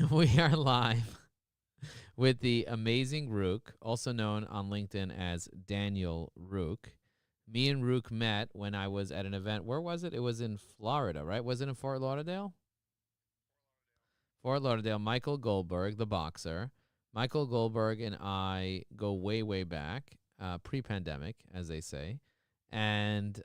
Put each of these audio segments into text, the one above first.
We are live with the amazing Ruke, also known on LinkedIn as Daniel Ruke. Me and Ruke met when I was at an event. Where was it? It was in Florida, right? Was it in Fort Lauderdale? Fort Lauderdale. Michael Goldberg, the boxer. Michael Goldberg and I go way, way back, pre-pandemic, as they say. And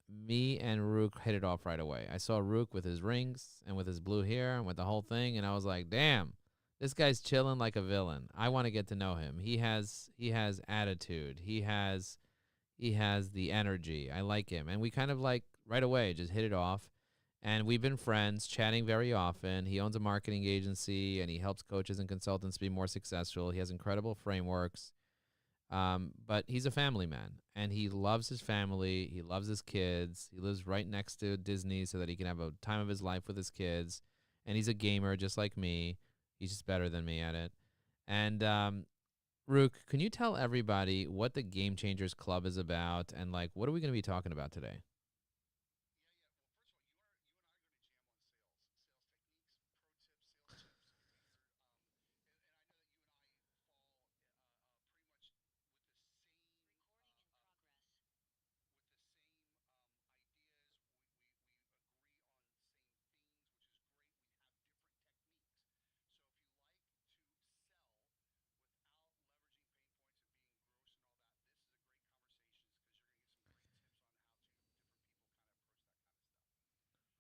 me and Rook hit it off right away. I saw Rook with his rings and with his blue hair and with the whole thing, and I was like, damn, this guy's chilling like a villain. I want to get to know him. He has attitude. He has the energy. I like him. And we kind of like right away just hit it off. And we've been friends, chatting very often. He owns a marketing agency, and he helps coaches and consultants be more successful. He has incredible frameworks. But he's a family man, and he loves his family. He loves his kids. He lives right next to Disney so that he can have a time of his life with his kids. And he's a gamer just like me. He's just better than me at it. And Rook, can you tell everybody what the Game Changers Club is about, and like what are we going to be talking about today?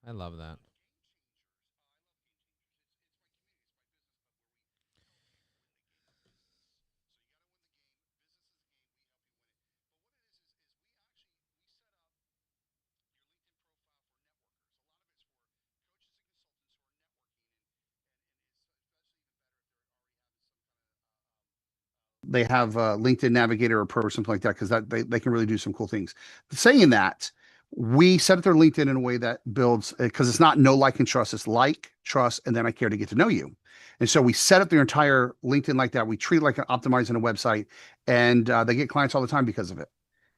I love that. They have a LinkedIn Navigator or Pro or something like that because they can really do some cool things. Saying that, we set up their LinkedIn in a way that builds because it's not know, like, and trust. It's like, trust, and then I care to get to know you. And so we set up their entire LinkedIn like that. We treat it like an optimizing a website, and they get clients all the time because of it.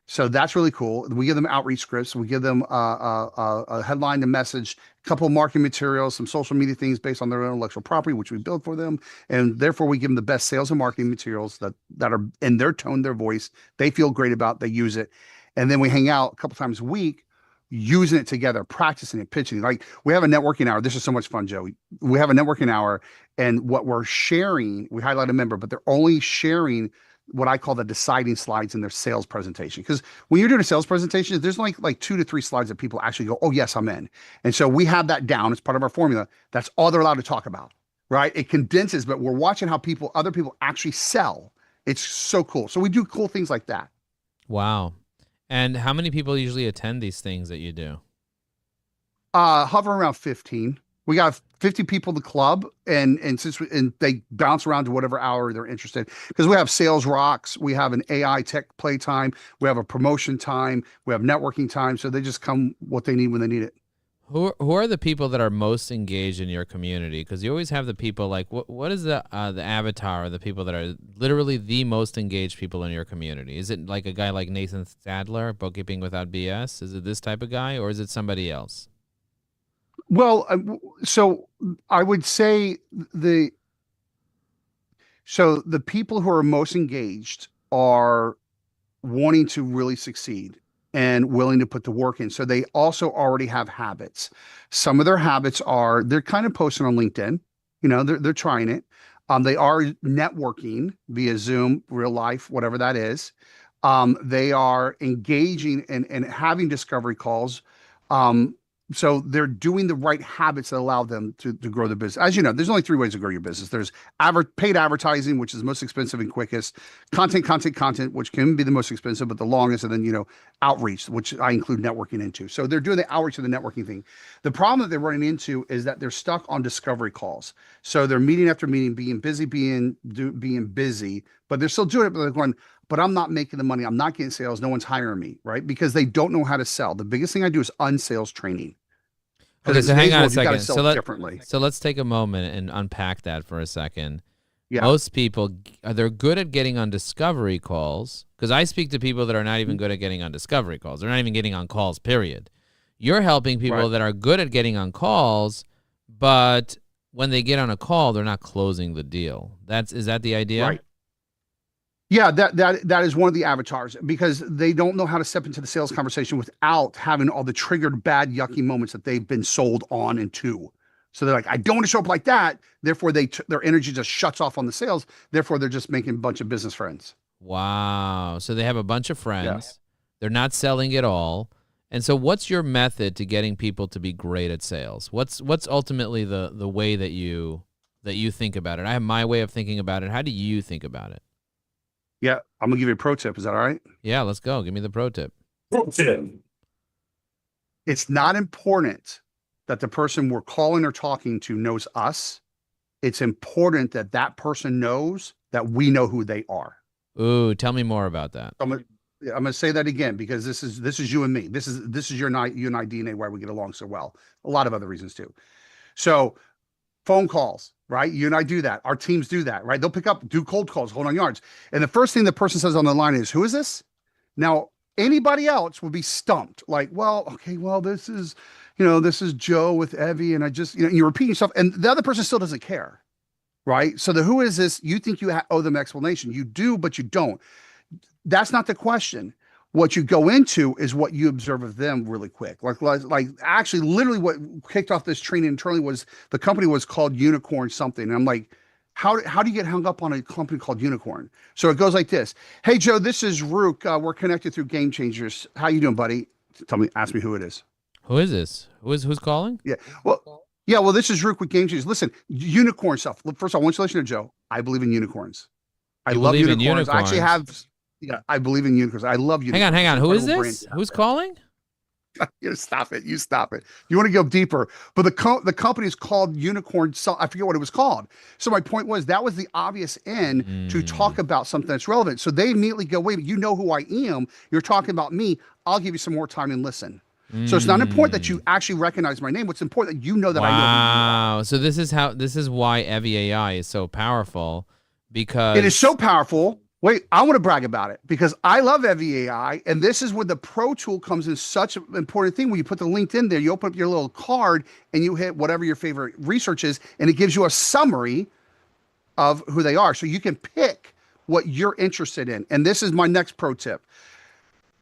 So that's really cool. We give them outreach scripts. We give them a headline, a message, a couple of marketing materials, some social media things based on their intellectual property, which we build for them. And therefore, we give them the best sales and marketing materials that are in their tone, their voice. They feel great about. They use it, and then we hang out a couple times a week, using it together, practicing it, pitching. Like we have a networking hour. This is so much fun, Joey. We have a networking hour, and what we're sharing, we highlight a member, but they're only sharing what I call the deciding slides in their sales presentation. Because when you're doing a sales presentation, there's like 2 to 3 slides that people actually go, oh, yes, I'm in. And so we have that down as part of our formula. That's all they're allowed to talk about, right? It condenses, but we're watching how other people actually sell. It's so cool. So we do cool things like that. Wow. And how many people usually attend these things that you do? Hover around 15. We got 50 people in the club, and they bounce around to whatever hour they're interested. Because we have sales rocks, we have an AI tech play time, we have a promotion time, we have networking time. So they just come what they need when they need it. Who are the people that are most engaged in your community? Because you always have the people like what is the avatar of the people that are literally the most engaged people in your community? Is it like a guy like Nathan Sadler, Bookkeeping Without BS? Is it this type of guy, or is it somebody else? Well, so I would say the the people who are most engaged are wanting to really succeed and willing to put the work in. So they also already have habits. Some of their habits are they're kind of posting on LinkedIn. They're trying it. They are networking via Zoom, real life, whatever that is. They are engaging and having discovery calls. Um, so they're doing the right habits that allow them to grow their business. As you know, there's only 3 ways to grow your business. There's paid advertising, which is the most expensive and quickest. Content, which can be the most expensive, but the longest. And then, outreach, which I include networking into. So they're doing the outreach and the networking thing. The problem that they're running into is that they're stuck on discovery calls. So they're meeting after meeting, being busy, being busy, but they're still doing it. But they're going, but I'm not making the money. I'm not getting sales. No one's hiring me, right? Because they don't know how to sell. The biggest thing I do is unsales training. Okay, Because so in hang today's on a world, you got to second. sell differently. So let's take a moment and unpack that for a second. Yeah. Most people, they're good at getting on discovery calls, because I speak to people that are not even good at getting on discovery calls. They're not even getting on calls, period. You're helping people Right. that are good at getting on calls, but when they get on a call, they're not closing the deal. Is that the idea? Right. Yeah, that is one of the avatars because they don't know how to step into the sales conversation without having all the triggered bad, yucky moments that they've been sold on and to. So they're like, I don't want to show up like that. Therefore, their energy just shuts off on the sales. Therefore, they're just making a bunch of business friends. Wow. So they have a bunch of friends. Yeah. They're not selling at all. And so what's your method to getting people to be great at sales? What's ultimately the way that you think about it? I have my way of thinking about it. How do you think about it? Yeah, I'm gonna give you a pro tip. Is that all right? Yeah, let's go. Give me the pro tip. Pro tip. It's not important that the person we're calling or talking to knows us. It's important that that person knows that we know who they are. Ooh, tell me more about that. I'm gonna say that again because this is you and me. This is you and I DNA why we get along so well. A lot of other reasons too. So phone calls, right? You and I do that. Our teams do that, right? They'll pick up, do cold calls, hold on yards. And the first thing the person says on the line is, who is this? Now, anybody else would be stumped. Like, well, okay, well, this is Joe with Evie. And I just, you repeat yourself and the other person still doesn't care, right? So the who is this? You think you owe them explanation. You do, but you don't. That's not the question. What you go into is what you observe of them really quick. Like actually, literally what kicked off this training internally was the company was called Unicorn something. And I'm like, how do you get hung up on a company called Unicorn? So it goes like this. Hey, Joe, this is Ruke. We're connected through Game Changers. How you doing, buddy? Ask me who it is. Who is this? Who's calling? Yeah. Well, this is Ruke with Game Changers. Listen, unicorn stuff. First, I want you to listen to Joe. I believe in unicorns. I love unicorns. I actually have. Yeah, I believe in unicorns. I love unicorns. Hang on. Who is this? Who's calling? You stop it. You stop it. You want to go deeper. But the company is called Unicorn. I forget what it was called. So my point was that was the obvious end to talk about something that's relevant. So they immediately go, wait, you know who I am. You're talking about me. I'll give you some more time and listen. So it's not important that you actually recognize my name. What's important that you know that I know who you are. So this is why Evie AI is so powerful because it is so powerful. Wait, I want to brag about it because I love Evie AI, and this is where the Pro Tool comes in such an important thing. When you put the link in there, you open up your little card and you hit whatever your favorite research is, and it gives you a summary of who they are. So you can pick what you're interested in. And this is my next pro tip.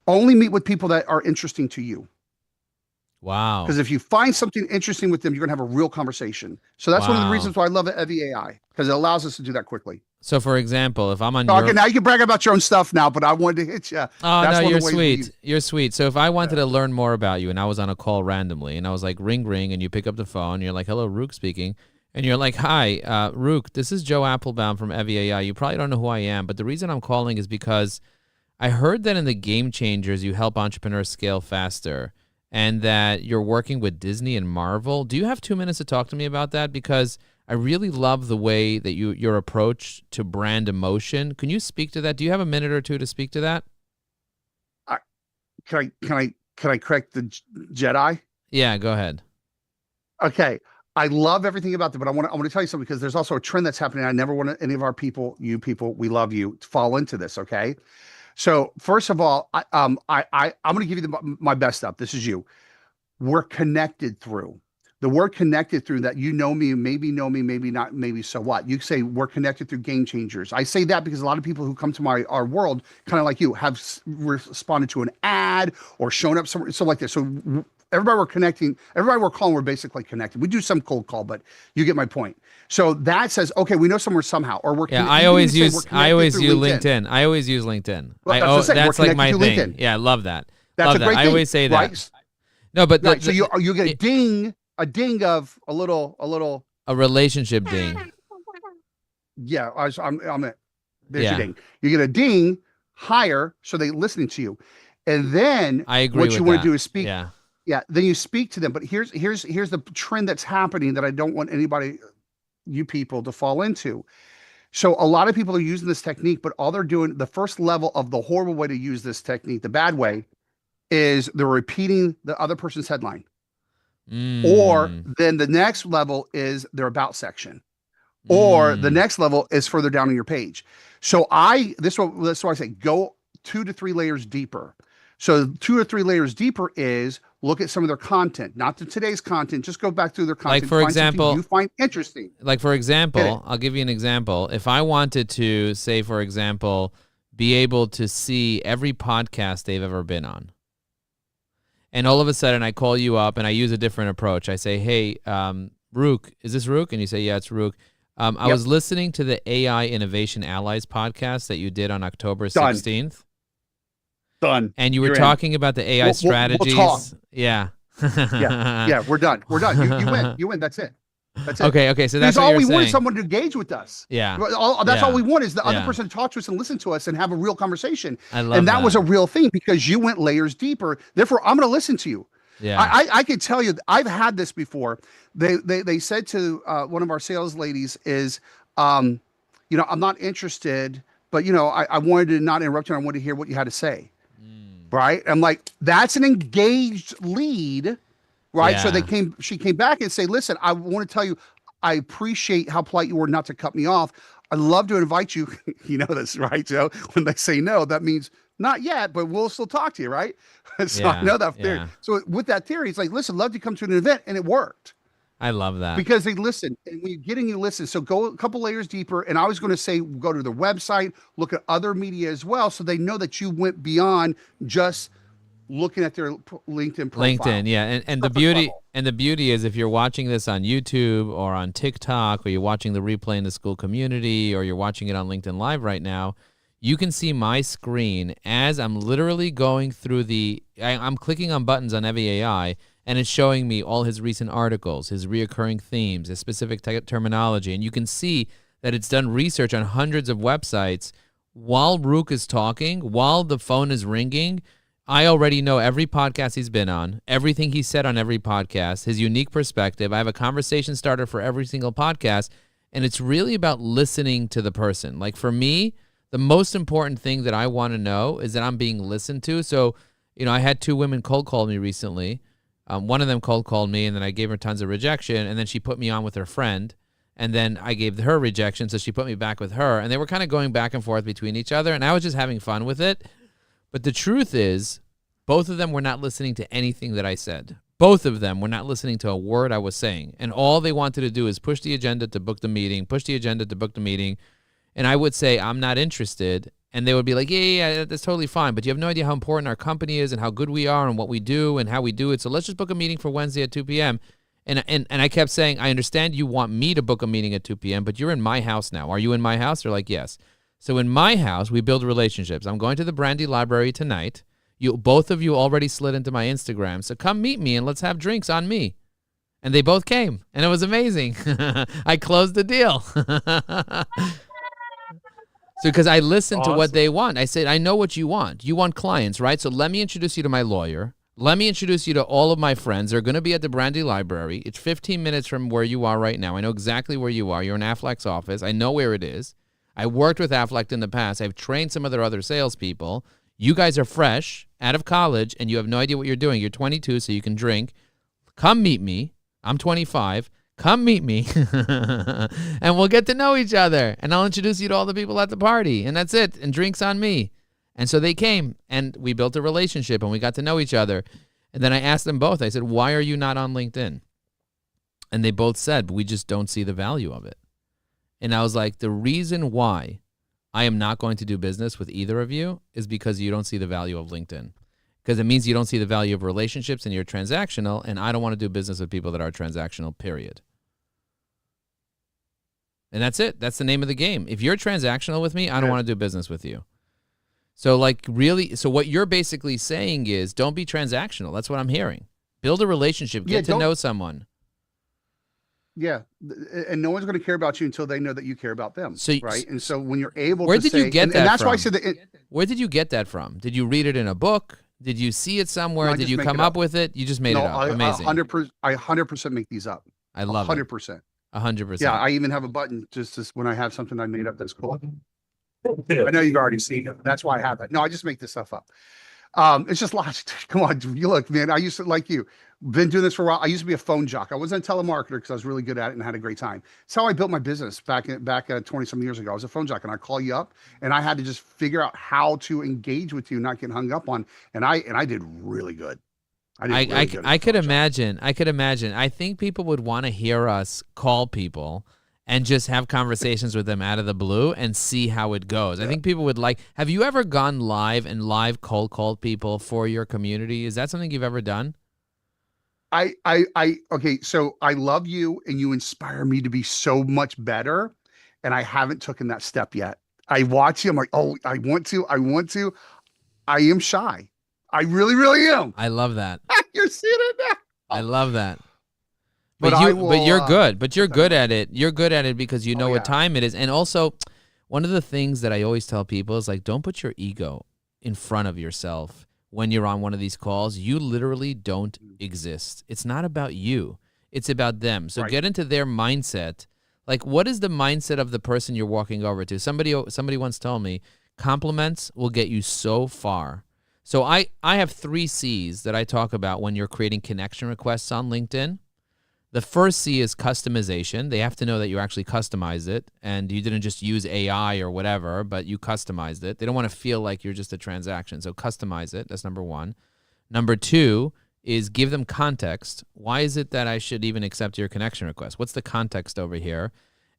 Only meet with people that are interesting to you. Wow. Because if you find something interesting with them, you're going to have a real conversation. So that's one of the reasons why I love Evie AI, because it allows us to do that quickly. So, for example, if I'm on okay, now you can brag about your own stuff now, but I wanted to hit you. Oh, that's no, you're sweet. You're sweet. So if I wanted to learn more about you and I was on a call randomly and I was like, ring, ring, and you pick up the phone, and you're like, hello, Ruke speaking. And you're like, hi, Ruke, this is Joe Apfelbaum from Evie AI. You probably don't know who I am, but the reason I'm calling is because I heard that in the Game Changers, you help entrepreneurs scale faster and that you're working with Disney and Marvel. Do you have 2 minutes to talk to me about that? Because I really love the way that your approach to brand emotion. Can you speak to that? Do you have a minute or two to speak to that? Can I correct the Jedi? Yeah, go ahead. Okay. I love everything about that, but I want to tell you something because there's also a trend that's happening. I never want any of our people, you people, we love you, to fall into this. Okay. So first of all, I'm going to give you my best stuff. This is you. We're connected through. The word connected through that, you know me, maybe not, maybe so what. You say we're connected through Game Changers. I say that because a lot of people who come to our world, kind of like you, have responded to an ad or shown up somewhere, so like this. So everybody we're calling, we're basically connected. We do some cold call, but you get my point. So that says, okay, we know somewhere somehow, or we're connected. I always use LinkedIn. I always use LinkedIn. Well, that's like my thing. LinkedIn. Yeah, I love that. That's a great thing. I always say that. Right? No, but right. So you get a ding of a relationship ding. Yeah, there's your ding. You get a ding higher, so they listening to you, and then I agree. What you want to do is speak. Yeah. Yeah. Then you speak to them. But here's the trend that's happening that I don't want anybody, you people, to fall into. So a lot of people are using this technique, but all they're doing, the first level of the horrible way to use this technique, the bad way, is they're repeating the other person's headline. Or then the next level is their about section, or the next level is further down on your page. So that's why I say go 2 to 3 layers deeper. So 2 or 3 layers deeper is look at some of their content, not today's content. Just go back through their Like content. for Find something example, you find interesting. I'll give you an example. If I wanted to say, for example, be able to see every podcast they've ever been on, and all of a sudden I call you up and I use a different approach. I say, hey, Ruke, is this Ruke? And you say, yeah, it's Ruke. I was listening to the AI Innovation Allies podcast that you did on October 16th. Done. And you were talking about the AI strategies. We'll talk. Yeah. Yeah, we're done. We're done. You win. You win. That's it. That's it. Okay. So that's all we want want is someone to engage with us. Yeah. That's all we want is the other person to talk to us and listen to us and have a real conversation. I love and that was a real thing because you went layers deeper. Therefore, I'm going to listen to you. Yeah. I can tell you, I've had this before. They said to one of our sales ladies is, I'm not interested, but I wanted to not interrupt you. I wanted to hear what you had to say. Right. I'm like, that's an engaged lead. Right. So she came back and say, listen, I want to tell you, I appreciate how polite you were not to cut me off. I'd love to invite you. You know this, right, Joe? When they say no, that means not yet, but we'll still talk to you, right? So I know that theory. So with that theory, it's like, listen, love to come to an event, and it worked. I love that. Because they listen, and we're getting you listen. So go a couple layers deeper, and I was going to say go to their website, look at other media as well, so they know that you went beyond just looking at their LinkedIn profile. LinkedIn, yeah, and the beauty is if you're watching this on YouTube or on TikTok or you're watching the replay in the school community or you're watching it on LinkedIn Live right now, you can see my screen as I'm literally going through I'm clicking on buttons on Evie AI and it's showing me all his recent articles, his reoccurring themes, his specific terminology, and you can see that it's done research on hundreds of websites while Ruke is talking, while the phone is ringing. I already know every podcast he's been on, everything he said on every podcast, his unique perspective. I have a conversation starter for every single podcast, and it's really about listening to the person. Like for me, the most important thing that I want to know is that I'm being listened to. So, I had 2 women cold call me recently. One of them cold called me, and then I gave her tons of rejection, and then she put me on with her friend, and then I gave her rejection, so she put me back with her, and they were kind of going back and forth between each other, and I was just having fun with it. But the truth is, both of them were not listening to anything that I said. Both of them were not listening to a word I was saying. And all they wanted to do is push the agenda to book the meeting, And I would say, I'm not interested. And they would be like, yeah, that's totally fine. But you have no idea how important our company is and how good we are and what we do and how we do it. So let's just book a meeting for Wednesday at 2 p.m. And I kept saying, I understand you want me to book a meeting at 2 p.m., but you're in my house now. Are you in my house? They're like, yes. So in my house, we build relationships. I'm going to the Brandy Library tonight. Both of you already slid into my Instagram, so come meet me and let's have drinks on me. And they both came, and it was amazing. I closed the deal. So because I listened to what they want. I said, I know what you want. You want clients, right? So let me introduce you to my lawyer. Let me introduce you to all of my friends. They're going to be at the Brandy Library. It's 15 minutes from where you are right now. I know exactly where you are. You're in Affleck's office. I know where it is. I worked with Affleck in the past. I've trained some of their other salespeople. You guys are fresh, out of college, and you have no idea what you're doing. You're 22, so you can drink. Come meet me. I'm 25. Come meet me, and we'll get to know each other, and I'll introduce you to all the people at the party, and that's it, and drinks on me. And so they came, and we built a relationship, and we got to know each other. And then I asked them both. I said, why are you not on LinkedIn? And they both said, we just don't see the value of it. And I was like, the reason why I am not going to do business with either of you is because you don't see the value of LinkedIn. Because it means you don't see the value of relationships and you're transactional, and I don't want to do business with people that are transactional, period. And that's it. That's the name of the game. If you're transactional with me, I don't want to do business with you. So what you're basically saying is don't be transactional. That's what I'm hearing. Build a relationship. Get to know someone. Yeah, and no one's going to care about you until they know that you care about them, right? And so when you're able where to did say, you get that and that's from? why I said that. Where did you get that from? Did you read it in a book? Did you see it somewhere? Did you come up with it? You just made it up. Amazing. I 100% make these up. I love 100%. 100%. Yeah, I even have a button just when I have something I made up that's cool. I know you've already seen it. That's why I have it. No, I just make this stuff up. It's just logic. Come on, you look, man. I used to, like you, been doing this for a while. I used to be a phone jock. I wasn't a telemarketer because I was really good at it and had a great time. It's how I built my business back 20 some years ago. I was a phone jock, and I call you up, and I had to just figure out how to engage with you, not get hung up on. And I did really good. I did really good. I could imagine. I could imagine. I think people would want to hear us call people and just have conversations with them out of the blue and see how it goes. I think people would like. Have you ever gone live and live cold called people for your community? Is that something you've ever done? Okay. So I love you and you inspire me to be so much better. And I haven't taken that step yet. I watch you. I'm like, oh, I want to. I am shy. I really, really am. I love that. You're seeing it now. I love that. But You're good. But you're good at it. You're good at it because you know what time it is. And also, one of the things that I always tell people is like, don't put your ego in front of yourself when you're on one of these calls. You literally don't exist. It's not about you. It's about them. So get into their mindset. Like, what is the mindset of the person you're walking over to? Somebody once told me, compliments will get you so far. So I have 3 C's that I talk about when you're creating connection requests on LinkedIn. The first C is customization. They have to know that you actually customized it and you didn't just use AI or whatever, but you customized it. They don't want to feel like you're just a transaction. So customize it. That's number 1. Number 2 is give them context. Why is it that I should even accept your connection request? What's the context over here?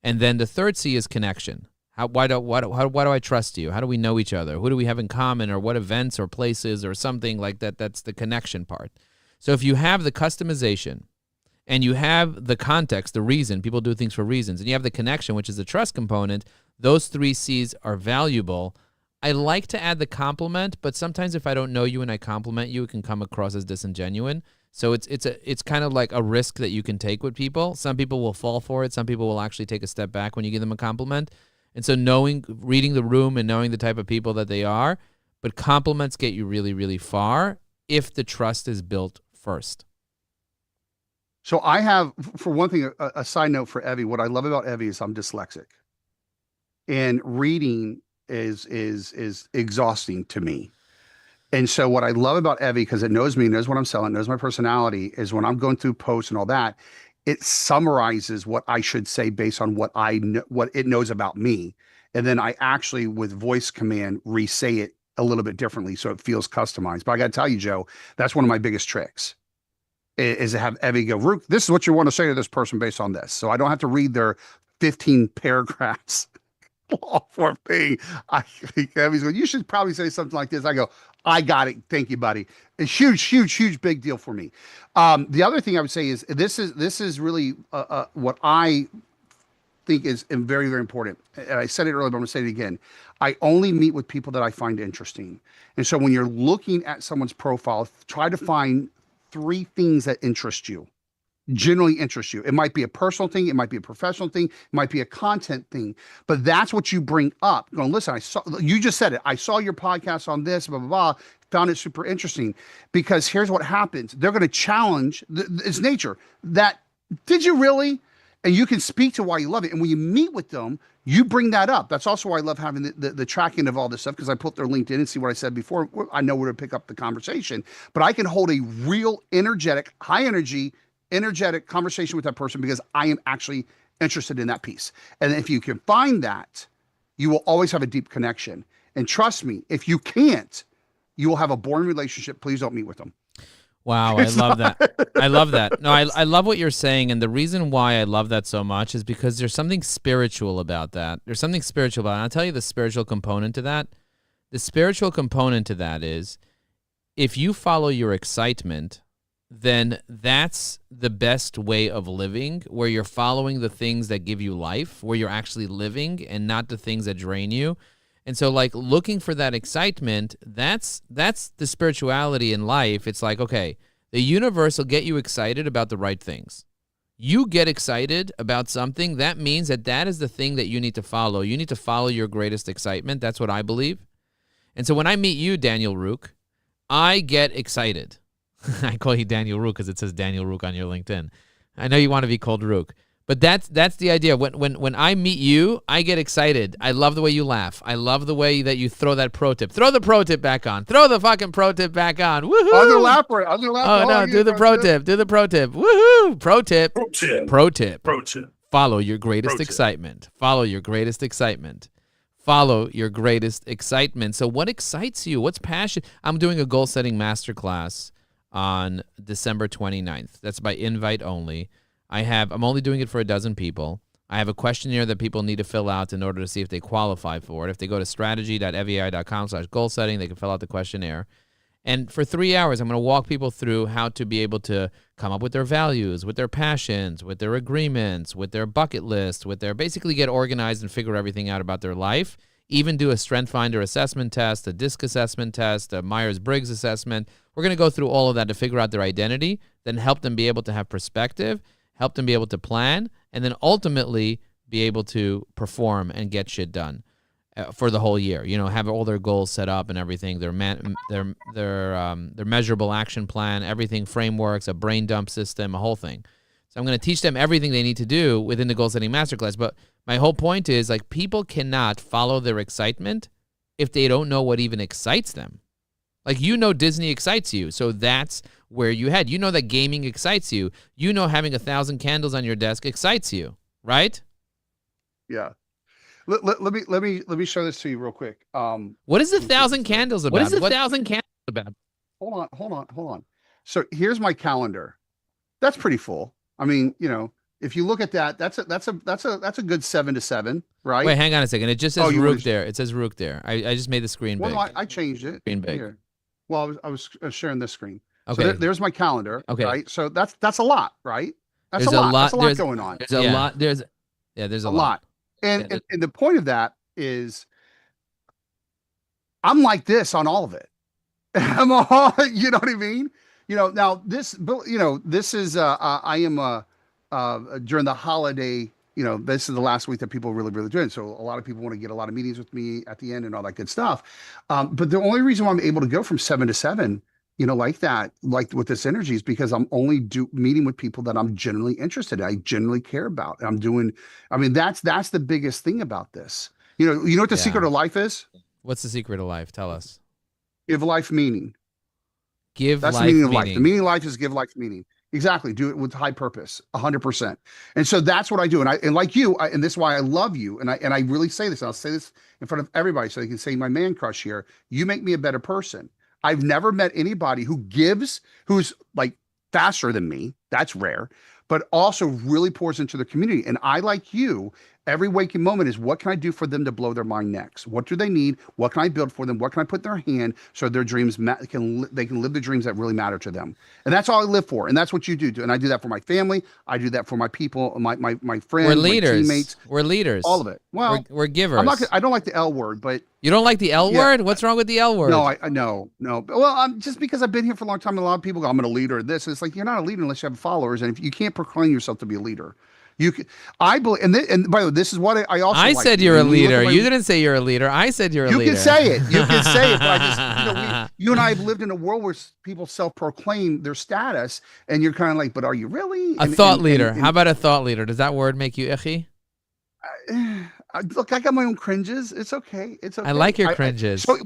And then the third C is connection. Why do I trust you? How do we know each other? Who do we have in common, or what events or places or something like that? That's the connection part. So if you have the customization and you have the context, the reason, people do things for reasons, and you have the connection, which is the trust component, those 3 C's are valuable. I like to add the compliment, but sometimes if I don't know you and I compliment you, it can come across as disingenuine. So it's kind of like a risk that you can take with people. Some people will fall for it. Some people will actually take a step back when you give them a compliment. And so reading the room and knowing the type of people that they are, but compliments get you really, really far if the trust is built first. So I have, for one thing, a side note for Evie. What I love about Evie is I'm dyslexic, and reading is exhausting to me. And so what I love about Evie, because it knows me, knows what I'm selling, knows my personality, is when I'm going through posts and all that, it summarizes what I should say based on what what it knows about me. And then I actually, with voice command, re-say it a little bit differently so it feels customized. But I got to tell you, Joe, that's one of my biggest tricks is to have Evie go, Ruke, this is what you want to say to this person based on this. So I don't have to read their 15 paragraphs for thing. Evie's going, you should probably say something like this. I go, I got it. Thank you, buddy. It's huge, big deal for me. The other thing I would say is this is really what I think is very, very important. And I said it earlier, but I'm going to say it again. I only meet with people that I find interesting. And so when you're looking at someone's profile, try to find 3 things that interest you. Generally interest you. It might be a personal thing. It might be a professional thing. It might be a content thing, but that's what you bring up. Going, listen, you just said it. I saw your podcast on this, blah, blah, blah, found it super interesting, because here's what happens. They're going to challenge it's nature that, did you really? And you can speak to why you love it. And when you meet with them, you bring that up. That's also why I love having the tracking of all this stuff, because I put their LinkedIn and see what I said before. I know where to pick up the conversation, but I can hold a real high energetic conversation with that person because I am actually interested in that piece. And if you can find that, you will always have a deep connection. And trust me, if you can't, you will have a boring relationship. Please don't meet with them. Wow, I love that. I love that. No, I love what you're saying. And the reason why I love that so much is because there's something spiritual about that. There's something spiritual about it. And I'll tell you the spiritual component to that. The spiritual component to that is if you follow your excitement, then that's the best way of living, where you're following the things that give you life, where you're actually living and not the things that drain you. And so, like, looking for that excitement, that's the spirituality in life. It's like, okay, the universe will get you excited about the right things. You get excited about something, that means that is the thing that you need to follow. You need to follow your greatest excitement. That's what I believe. And so when I meet you, Daniel Ruke, I get excited. I call you Daniel Ruke because it says Daniel Ruke on your LinkedIn. I know you want to be called Ruke. But that's the idea. When I meet you, I get excited. I love the way you laugh. I love the way that you throw that pro tip. Throw the pro tip back on. Throw the fucking pro tip back on. Woohoo! Underlapper. Oh, no, do the pro tip. Do the pro tip. Woohoo! Pro tip. Pro tip. Follow your greatest excitement. Follow your greatest excitement. Follow your greatest excitement. So what excites you? What's passion? I'm doing a goal-setting masterclass on December 29th. That's by invite only. I'm only doing it for 12 people. I have a questionnaire that people need to fill out in order to see if they qualify for it. If they go to strategy.evai.com/goal setting, they can fill out the questionnaire. And for 3 hours, I'm going to walk people through how to be able to come up with their values, with their passions, with their agreements, with their bucket list, basically get organized and figure everything out about their life. Even do a Strength Finder assessment test, a DISC assessment test, a Myers-Briggs assessment. We're going to go through all of that to figure out their identity, then help them be able to have perspective, help them be able to plan, and then ultimately be able to perform and get shit done for the whole year. Have all their goals set up and everything, their measurable action plan, everything, frameworks, a brain dump system, a whole thing. So I'm going to teach them everything they need to do within the goal setting masterclass. But my whole point is, like, people cannot follow their excitement if they don't know what even excites them. Like, Disney excites you, so that's where you head. You know that gaming excites you. You know having 1,000 candles on your desk excites you, right? Yeah. Let me show this to you real quick. What is 1,000 candles about? What is 1,000 candles about? Hold on. So here's my calendar. That's pretty full. I mean, if you look at that, that's a good 7 to 7, right? Wait, hang on a second. It just says Ruke there. It says Ruke there. I just made the screen big. Well, no, I changed it. Screen big. Here. Well, I was sharing this screen. Okay. So there's my calendar. Okay. Right. So that's a lot, right? That's a lot. That's a lot going on. There's a lot. There's a lot. And the point of that is, I'm like this on all of it. I'm all, you know what I mean? Now this is, I am, during the holiday, this is the last week that people really, really do it. So a lot of people want to get a lot of meetings with me at the end and all that good stuff. But the only reason why I'm able to go from 7 to 7, like that, like with this energy, is because I'm only meeting with people that I'm genuinely interested in. I genuinely care about. That's the biggest thing about this. You know what the secret of life is? What's the secret of life? Tell us. Give life meaning. That's the meaning of life. The meaning of life is give life meaning. Exactly. Do it with high purpose, 100%. And so that's what I do. And like you, and this is why I love you. And I really say this, and I'll say this in front of everybody so they can say my man crush here. You make me a better person. I've never met anybody who's like faster than me. That's rare, but also really pours into the community. And I, like you, every waking moment is, what can I do for them to blow their mind next? What do they need? What can I build for them? What can I put in their hand so their dreams they can live the dreams that really matter to them? And that's all I live for. And that's what you do. And I do that for my family. I do that for my people, my friends, we're leaders. My teammates. We're leaders. All of it. Well, we're givers. I don't like the L word, but you don't like the L word? What's wrong with the L word? No, I no. Well, I'm just because I've been here for a long time. And a lot of people go, I'm a leader of this. And it's like, you're not a leader unless you have followers. And if you can't proclaim yourself to be a leader. You can, I believe, and by the way, this is what I also. I said you're a leader. You didn't say you're a leader. I said you're a leader. You can say it. You can say it. But I just, you and I have lived in a world where people self-proclaim their status, and you're kind of like, but are you really a thought leader? How about a thought leader? Does that word make you icky? Look, I got my own cringes. It's okay. It's okay. I like your cringes. So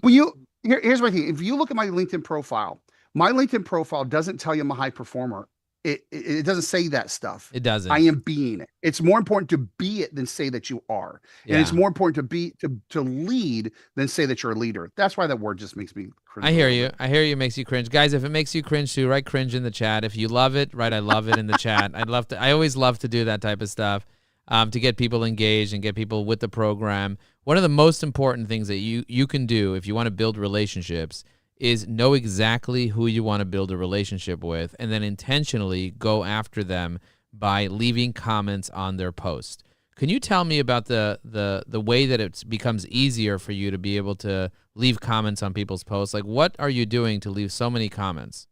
here's my thing. If you look at my LinkedIn profile doesn't tell you I'm a high performer. It doesn't say that stuff. It doesn't. I am being it. It's more important to be it than say that you are. And it's more important to lead than say that you're a leader. That's why that word just makes me cringe. I hear you. It makes you cringe. Guys, if it makes you cringe too, write cringe in the chat. If you love it, write I love it in the chat. I always love to do that type of stuff, to get people engaged and get people with the program. One of the most important things that you can do if you want to build relationships is know exactly who you want to build a relationship with, and then intentionally go after them by leaving comments on their post. Can you tell me about the way that it becomes easier for you to be able to leave comments on people's posts? Like, what are you doing to leave so many comments?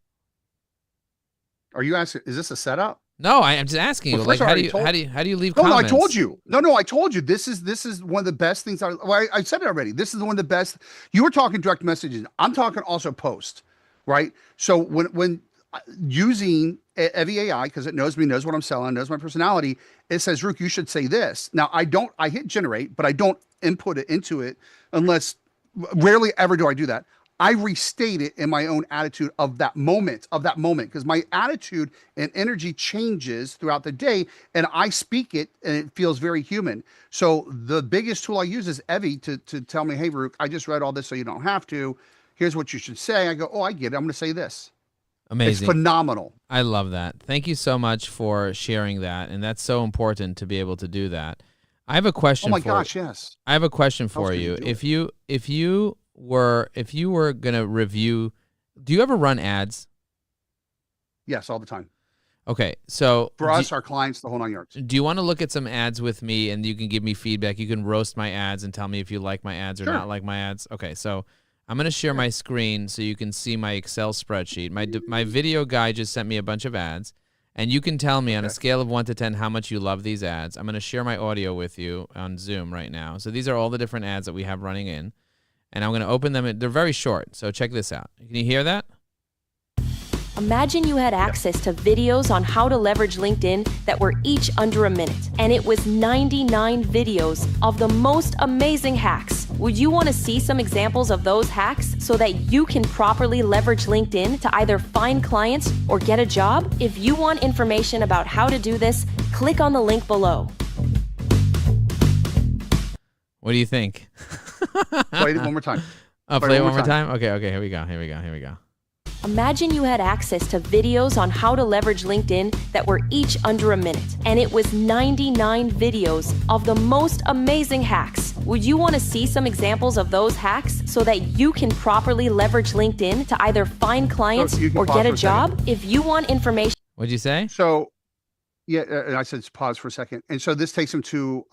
Are you asking, is this a setup? No, I'm just asking you. Like, how do you leave comments? No, I told you. No, I told you. This is one of the best things. I said it already. This is one of the best. You were talking direct messages. I'm talking also post, right? So when using Evie AI, because it knows me, knows what I'm selling, knows my personality, it says, Ruke, you should say this. Now I hit generate, but I don't input it into it unless, rarely ever do I do that. I restate it in my own attitude of that moment, because my attitude and energy changes throughout the day, and I speak it, and it feels very human. So the biggest tool I use is Evie to tell me, hey, Ruke, I just read all this so you don't have to. Here's what you should say. I go, oh, I get it. I'm going to say this. It's Amazing. phenomenal. I love that. Thank you so much for sharing that, and that's so important to be able to do that. I have a Oh question my for gosh, yes. I have a question How else for could you you. do it? If you were gonna review, do you ever run ads? Yes, all the time. Okay, so For us, our clients, the whole 9 yards. do you want to look at some ads with me, and you can give me feedback? You can roast my ads and tell me if you like my ads or Sure. not like my ads. Okay, so I'm going to share my screen so you can see my Excel spreadsheet. My video guy just sent me a bunch of ads, and you can tell me on a scale of 1 to 10 how much you love these ads. I'm going to share my audio with you on Zoom right now. So these are all the different ads that we have running in, and I'm going to open them. They're very short, so check this out. Can you hear that? Imagine you had access to videos on how to leverage LinkedIn that were each under a minute, and it was 99 videos of the most amazing hacks. Would you want to see some examples of those hacks so that you can properly leverage LinkedIn to either find clients or get a job? If you want information about how to do this, click on the link below. What do you think? Play it one more time. Oh, play it one more time? Okay, here we go. Imagine you had access to videos on how to leverage LinkedIn that were each under a minute, and it was 99 videos of the most amazing hacks. Would you want to see some examples of those hacks so that you can properly leverage LinkedIn to either find clients or get a job? If you want information. What'd you say? So, yeah, and I said pause for a second. And so this takes them to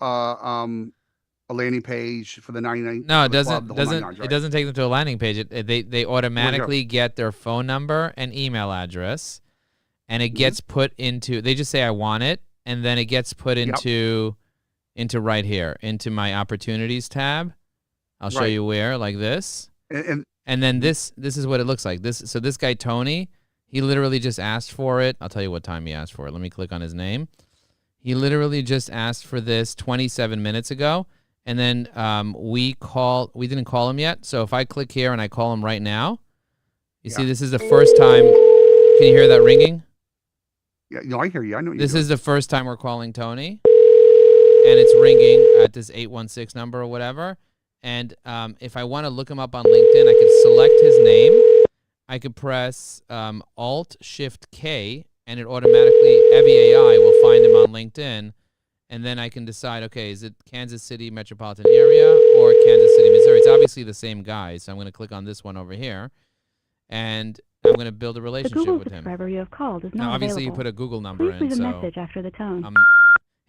a landing page for the 99. No, it doesn't. It doesn't take them to a landing page. They automatically get their phone number and email address, and it gets put into. They just say I want it, and then it gets put into right here into my opportunities tab. I'll show you where, like this, and then this is what it looks like. So this guy Tony, he literally just asked for it. I'll tell you what time he asked for it. Let me click on his name. He literally just asked for this 27 minutes ago. And then we didn't call him yet. So if I click here and I call him right now, you see this is the first time. Can you hear that ringing? Yeah, no, I hear you. I know. This is the first time we're calling Tony, and it's ringing at this 816 number or whatever. And if I want to look him up on LinkedIn, I could select his name. I could press Alt-Shift-K, and it automatically, Evie AI will find him on LinkedIn. And then I can decide, okay, is it Kansas City metropolitan area or Kansas City, Missouri? It's obviously the same guy, so I'm going to click on this one over here, and I'm going to build a relationship with him. Subscriber you have called is not now, obviously, available. you put a Google number Please leave in. a message after the tone.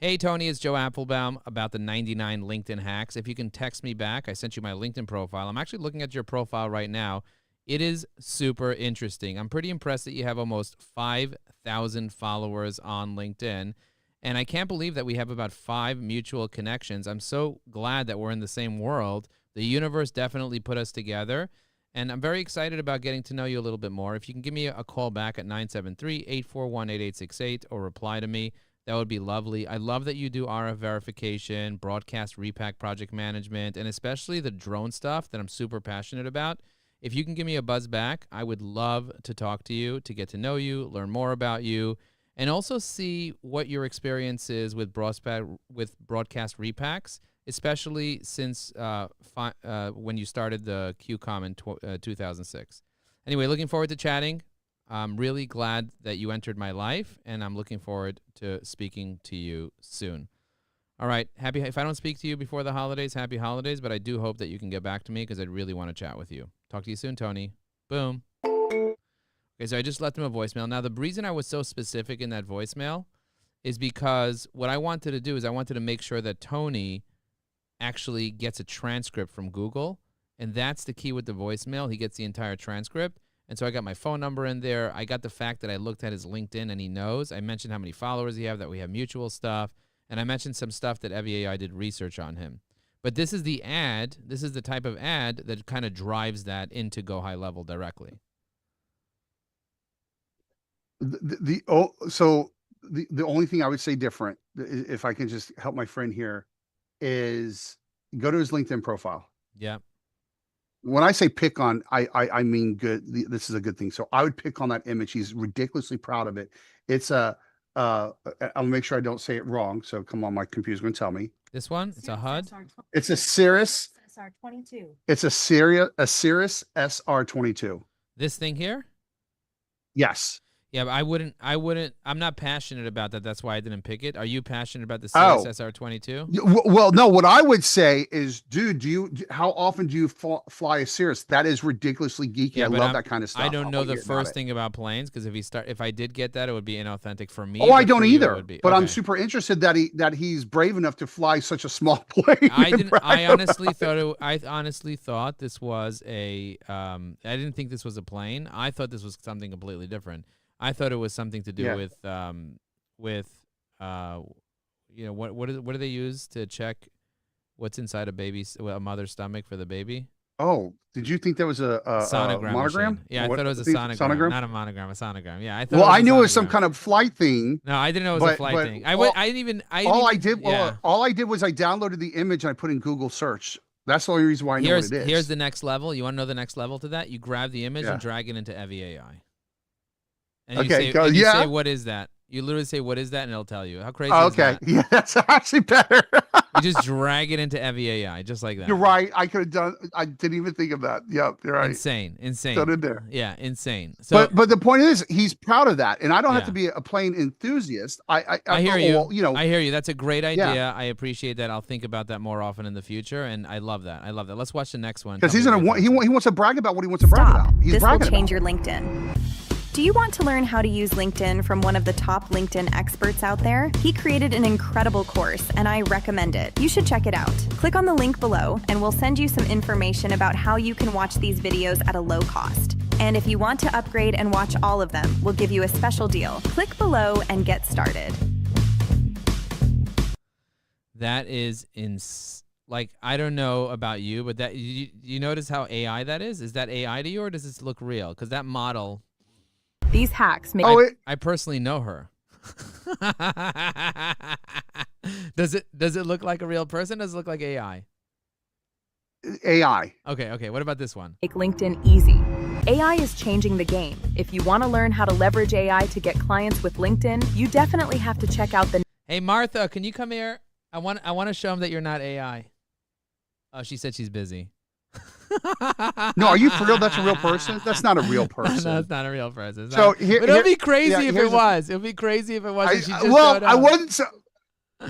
Hey, Tony, it's Joe Apfelbaum about the 99 LinkedIn hacks. If you can text me back, I sent you my LinkedIn profile. I'm actually looking at your profile right now. It is super interesting. I'm pretty impressed that you have almost 5,000 followers on LinkedIn. And I can't believe that we have about 5 mutual connections. I'm so glad that we're in the same world. The universe definitely put us together. And I'm very excited about getting to know you a little bit more. If you can give me a call back at 973-841-8868 or reply to me, that would be lovely. I love that you do RF verification, broadcast repack project management, and especially the drone stuff that I'm super passionate about. If you can give me a buzz back, I would love to talk to you, to get to know you, learn more about you, and also see what your experience is with broadcast repacks, especially since when you started the QCOM in 2006. Anyway, looking forward to chatting. I'm really glad that you entered my life, and I'm looking forward to speaking to you soon. All right, if I don't speak to you before the holidays, happy holidays, but I do hope that you can get back to me because I'd really want to chat with you. Talk to you soon, Tony. Boom. Okay, so I just left him a voicemail. Now, the reason I was so specific in that voicemail is because what I wanted to do is I wanted to make sure that Tony actually gets a transcript from Google, and that's the key with the voicemail. He gets the entire transcript, and so I got my phone number in there. I got the fact that I looked at his LinkedIn, and he knows. I mentioned how many followers he have, that we have mutual stuff, and I mentioned some stuff that Evie AI did research on him. But this is the ad. This is the type of ad that kind of drives that into Go High Level directly. The only thing I would say different, if I can just help my friend here, is go to his LinkedIn profile. Yeah. When I say pick on, I mean good. This is a good thing. So I would pick on that image. He's ridiculously proud of it. It's I'll make sure I don't say it wrong. So come on, my computer's going to tell me. This one, it's a HUD. It's a Cirrus SR22. It's a Cirrus SR22. This thing here. Yes. Yeah, but I'm not passionate about that. That's why I didn't pick it. Are you passionate about the Oh. CSSR22? Well, no, what I would say is, dude, how often do you fly a Cirrus? That is ridiculously geeky. Yeah, I but love that kind of stuff. I don't know the hear about first it. thing about planes, because if I did get that, it would be inauthentic for me. Oh, I but don't for you, it either. would be. But I'm Okay. super interested that he's brave enough to fly such a small plane. I and didn't. brag I about honestly thought this was a. I didn't think this was a plane. I thought this was something completely different. I thought it was something to do Yeah. with what do they use to check what's inside a mother's stomach for the baby? Oh, did you think that was a Sonogram monogram? machine. Yeah, I What- thought it was a I think sonogram, not a monogram, a sonogram. Yeah, I thought. Well, it was I knew it was some sonogram. kind of flight thing. No, I didn't know it was a flight thing. I didn't even. All I did was I downloaded the image and I put in Google search. That's the only reason why I know what it is. Here's the next level. You want to know the next level to that? You grab the image Yeah. and drag it into EVAI. And Okay, you say, what is that? You literally say, what is that? And it'll tell you. How crazy is that? Yeah, that's actually better. You just drag it into EVAI, just like that. You're right. I could have done. I didn't even think of that. Yep, you're right. Insane. Put it there. Yeah, insane. So, but the point is, he's proud of that, and I don't have Yeah. to be a plane enthusiast. I hear you. Well, I hear you. That's a great idea. Yeah. I appreciate that. I'll think about that more often in the future, and I love that. I love that. Let's watch the next one. because Tell he's me gonna what want. your He wants to brag about what he wants to brag Stop. about. He's This will bragging change about. your LinkedIn. Do you want to learn how to use LinkedIn from one of the top LinkedIn experts out there? He created an incredible course, and I recommend it. You should check it out. Click on the link below, and we'll send you some information about how you can watch these videos at a low cost. And if you want to upgrade and watch all of them, we'll give you a special deal. Click below and get started. That is like, I don't know about you, but that you notice how AI that is? Is that AI to you, or does this look real? Because that model, These hacks make I personally know her. Does it look like a real person? Does it look like AI? AI. Okay. What about this one? LinkedIn easy. AI is changing the game. If you want to learn how to leverage AI to get clients with LinkedIn, you definitely have to check out the Hey, Martha, can you come here? I want to show him that you're not AI. Oh, she said she's busy. No, are you for real? That's a real person? That's not a real person. No, it's not a real person. It's So not- here- but it would be here- crazy yeah, if here's it the- was. It would be crazy if it was. and she just well, showed I up. wouldn't.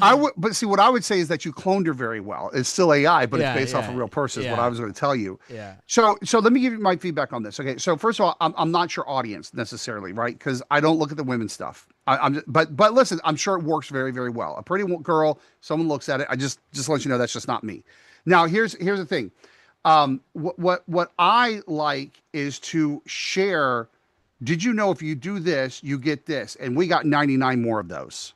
I would, but see, what I would say is that you cloned her very well. It's still AI, but Yeah, it's based off a yeah, real person. Is what yeah. I was going to tell you. Yeah. So let me give you my feedback on this. Okay, so first of all, I'm not your audience necessarily, right? Because I don't look at the women's stuff. But listen, I'm sure it works very, very well. A pretty girl, someone looks at it. I just let you know that's just not me. Now here's the thing. What I like is to share. Did you know if you do this, you get this? And we got 99 more of those.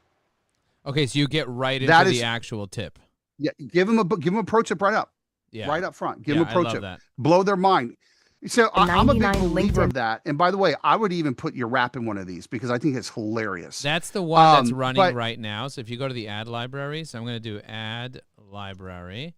Okay, so you get right into That the is- actual tip. Yeah, give them a pro tip right up. Yeah. Right up front. Give Yeah, them a pro I love tip. that. Blow their mind. So I'm a big 99 believer LinkedIn. of that. And by the way, I would even put your rap in one of these because I think it's hilarious. That's the one that's running but- right now. So if you go to the ad library, so I'm going to do ad library,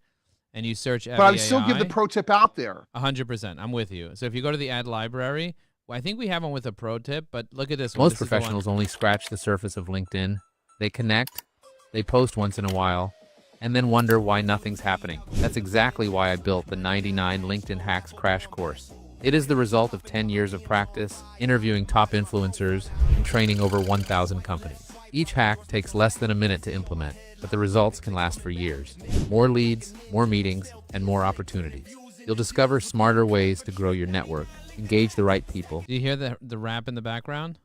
and you search But I would still give the FEAI, pro tip out there. 100%. I'm with you. So if you go to the ad library, well, I think we have one with a pro tip, but look at this one. Most This is the one- professionals only scratch the surface of LinkedIn. They connect, they post once in a while, and then wonder why nothing's happening. That's exactly why I built the 99 LinkedIn Hacks Crash Course. It is the result of 10 years of practice, interviewing top influencers, and training over 1,000 companies. Each hack takes less than a minute to implement, but the results can last for years. More leads, more meetings, and more opportunities. You'll discover smarter ways to grow your network, engage the right people. Do you hear the rap in the background?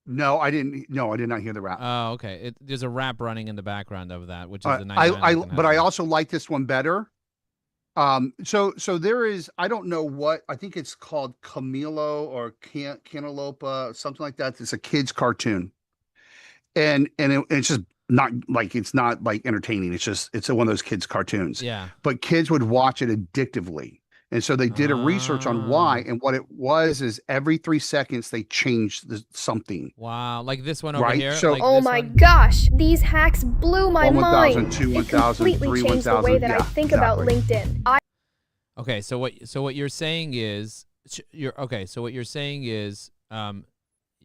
No, I didn't. No, I did not hear the rap. Oh, okay. There's a rap running in the background of that, which is the 99 but I LinkedIn also like this one better. So there is, I don't know what, I think it's called Camilo or Cantaloupe, something like that. It's a kid's cartoon. And it's just not like, it's not like entertaining. It's one of those kids cartoons. Yeah. But kids would watch it addictively. And so they did a research on why, and what it was is every 3 seconds they changed something. Wow. Like this one over Right, here. so- like Oh this my one? gosh, these hacks blew my 1,000, mind. 2, It 1,000, completely 3, changed the way 1,000. that I Yeah, think about exactly. LinkedIn. Okay, so what you're saying is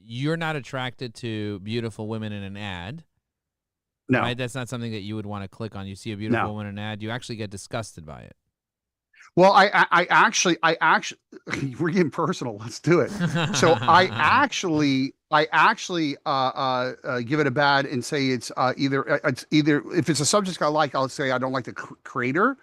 you're not attracted to beautiful women in an ad. No. Right? That's not something that you would want to click on. You see a beautiful No. woman in an ad, you actually get disgusted by it. Well, I actually, we're getting personal. Let's do it. So I actually give it a bad and say it's either if it's a subject I like, I'll say I don't like the creator.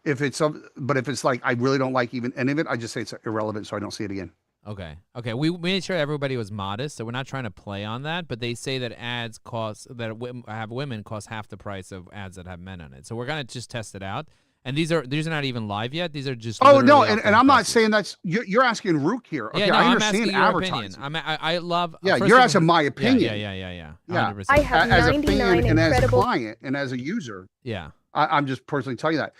If it's some, but if it's like I really don't like even any of it, I just say it's irrelevant, so I don't see it again. Okay. Okay. We made sure everybody was modest, so we're not trying to play on that. But they say that ads have women cost half the price of ads that have men on it. So we're gonna just test it out. And these are not even live yet. These are just Oh no, literally off and the I'm not presses. saying that's you're asking Rook here. Okay, Yeah, no, I I'm asking understand your advertising. opinion. I love. Yeah, first you're of asking all- my Yeah, opinion. yeah. Yeah. 100%. I have As a 99 fan and as a incredible. client and as a user, Yeah. I'm just personally telling you that.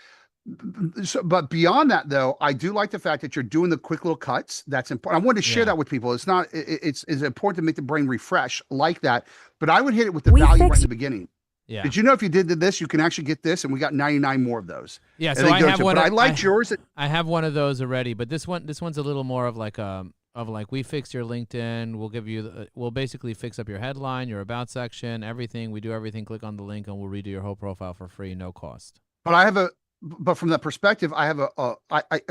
So, but beyond that, though, I do like the fact that you're doing the quick little cuts. That's important. I wanted to share Yeah. that with people. It's not. It's important to make the brain refresh like that. But I would hit it with the We value right fixed- in the beginning. Yeah. Did you know if you did this, you can actually get this, and we got 99 more of those. Yeah. And So they I go have to- one. But I liked yours. I have one of those already, but this one's a little more of like we fixed your LinkedIn. We'll give you we'll basically fix up your headline, your about section, everything. We do everything. Click on the link, and we'll redo your whole profile for free, no cost. But from that perspective, I have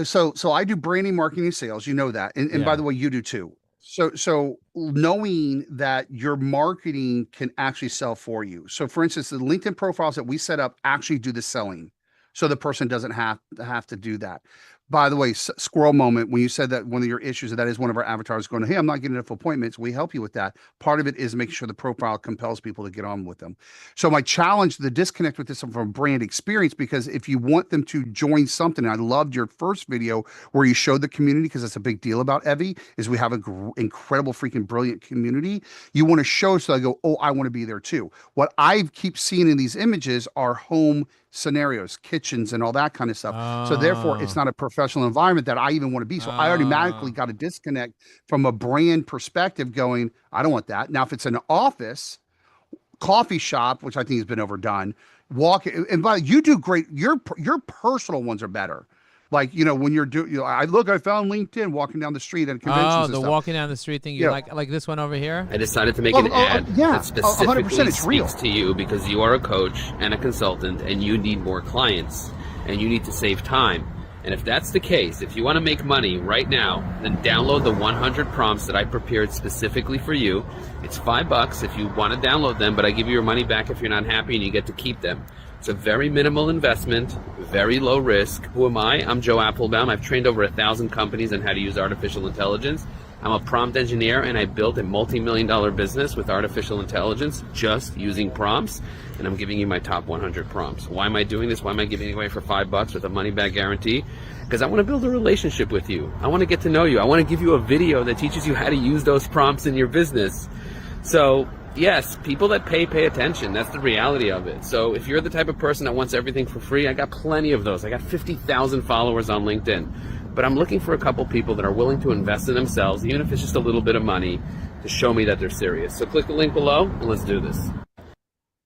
so I do branding, marketing, and sales. You know that, and by Yeah. the way, you do too. So knowing that your marketing can actually sell for you. So for instance, the LinkedIn profiles that we set up actually do the selling, so the person doesn't have to do that. By the way, squirrel moment, when you said that one of your issues, that is one of our avatars going, hey, I'm not getting enough appointments. We help you with that. Part of it is making sure the profile compels people to get on with them. So my challenge, the disconnect with this from a brand experience, because if you want them to join something, I loved your first video where you showed the community, because that's a big deal about Evie, is we have a incredible, freaking brilliant community. You want to show so I go, oh, I want to be there too. What I keep seeing in these images are home scenarios, kitchens, and all that kind of stuff. So therefore, it's not a professional environment that I even want to be. So I automatically got a disconnect from a brand perspective going, I don't want that. Now, if it's an office, coffee shop, which I think has been overdone, and by you do great. Your personal ones are better. Like, when you're doing, I found LinkedIn walking down the street at conventions Oh, and the stuff. walking down the street thing. You like this one over here? I decided to make an ad yeah, that 100%, specifically it's real. speaks to you because you are a coach and a consultant and you need more clients and you need to save time. And if that's the case, if you want to make money right now, then download the 100 prompts that I prepared specifically for you. It's $5 if you want to download them, but I give you your money back if you're not happy and you get to keep them. It's a very minimal investment, very low risk. Who am I? I'm Joe Apfelbaum. I've trained over 1,000 companies on how to use artificial intelligence. I'm a prompt engineer, and I built a multi-million-dollar business with artificial intelligence just using prompts, and I'm giving you my top 100 prompts. Why am I doing this? Why am I giving it away for $5 with a money-back guarantee? Because I want to build a relationship with you. I want to get to know you. I want to give you a video that teaches you how to use those prompts in your business. So, yes, people that pay attention. That's the reality of it. So if you're the type of person that wants everything for free, I got plenty of those. I got 50,000 followers on LinkedIn. But I'm looking for a couple people that are willing to invest in themselves, even if it's just a little bit of money, to show me that they're serious. So click the link below and let's do this.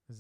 Is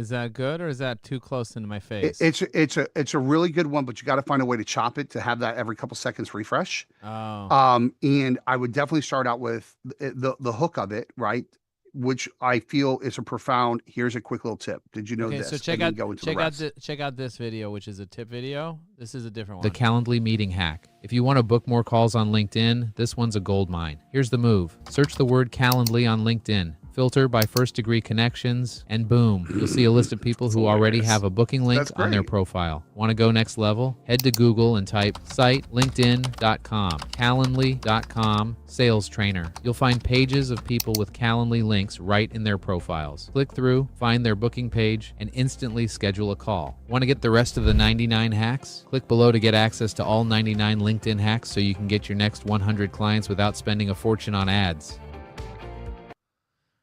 that good, or is that too close into my face? It's a really good one, but you got to find a way to chop it to have that every couple seconds refresh. Oh. And I would definitely start out with the hook of it, right? Which I feel is a profound. Here's a quick little tip. Did you know Okay, this? so check And then out go into the rest. check out this video, which is a tip video. This is a different The one. Calendly meeting hack. If you want to book more calls on LinkedIn, this one's a gold mine. Here's the move. Search the word Calendly on LinkedIn. Filter by first-degree connections, and boom, you'll see a list of people who already have a booking link That's on their great. profile. Want to go next level? Head to Google and type site linkedin.com, calendly.com, sales trainer. You'll find pages of people with Calendly links right in their profiles. Click through, find their booking page, and instantly schedule a call. Want to get the rest of the 99 hacks? Click below to get access to all 99 LinkedIn hacks so you can get your next 100 clients without spending a fortune on ads.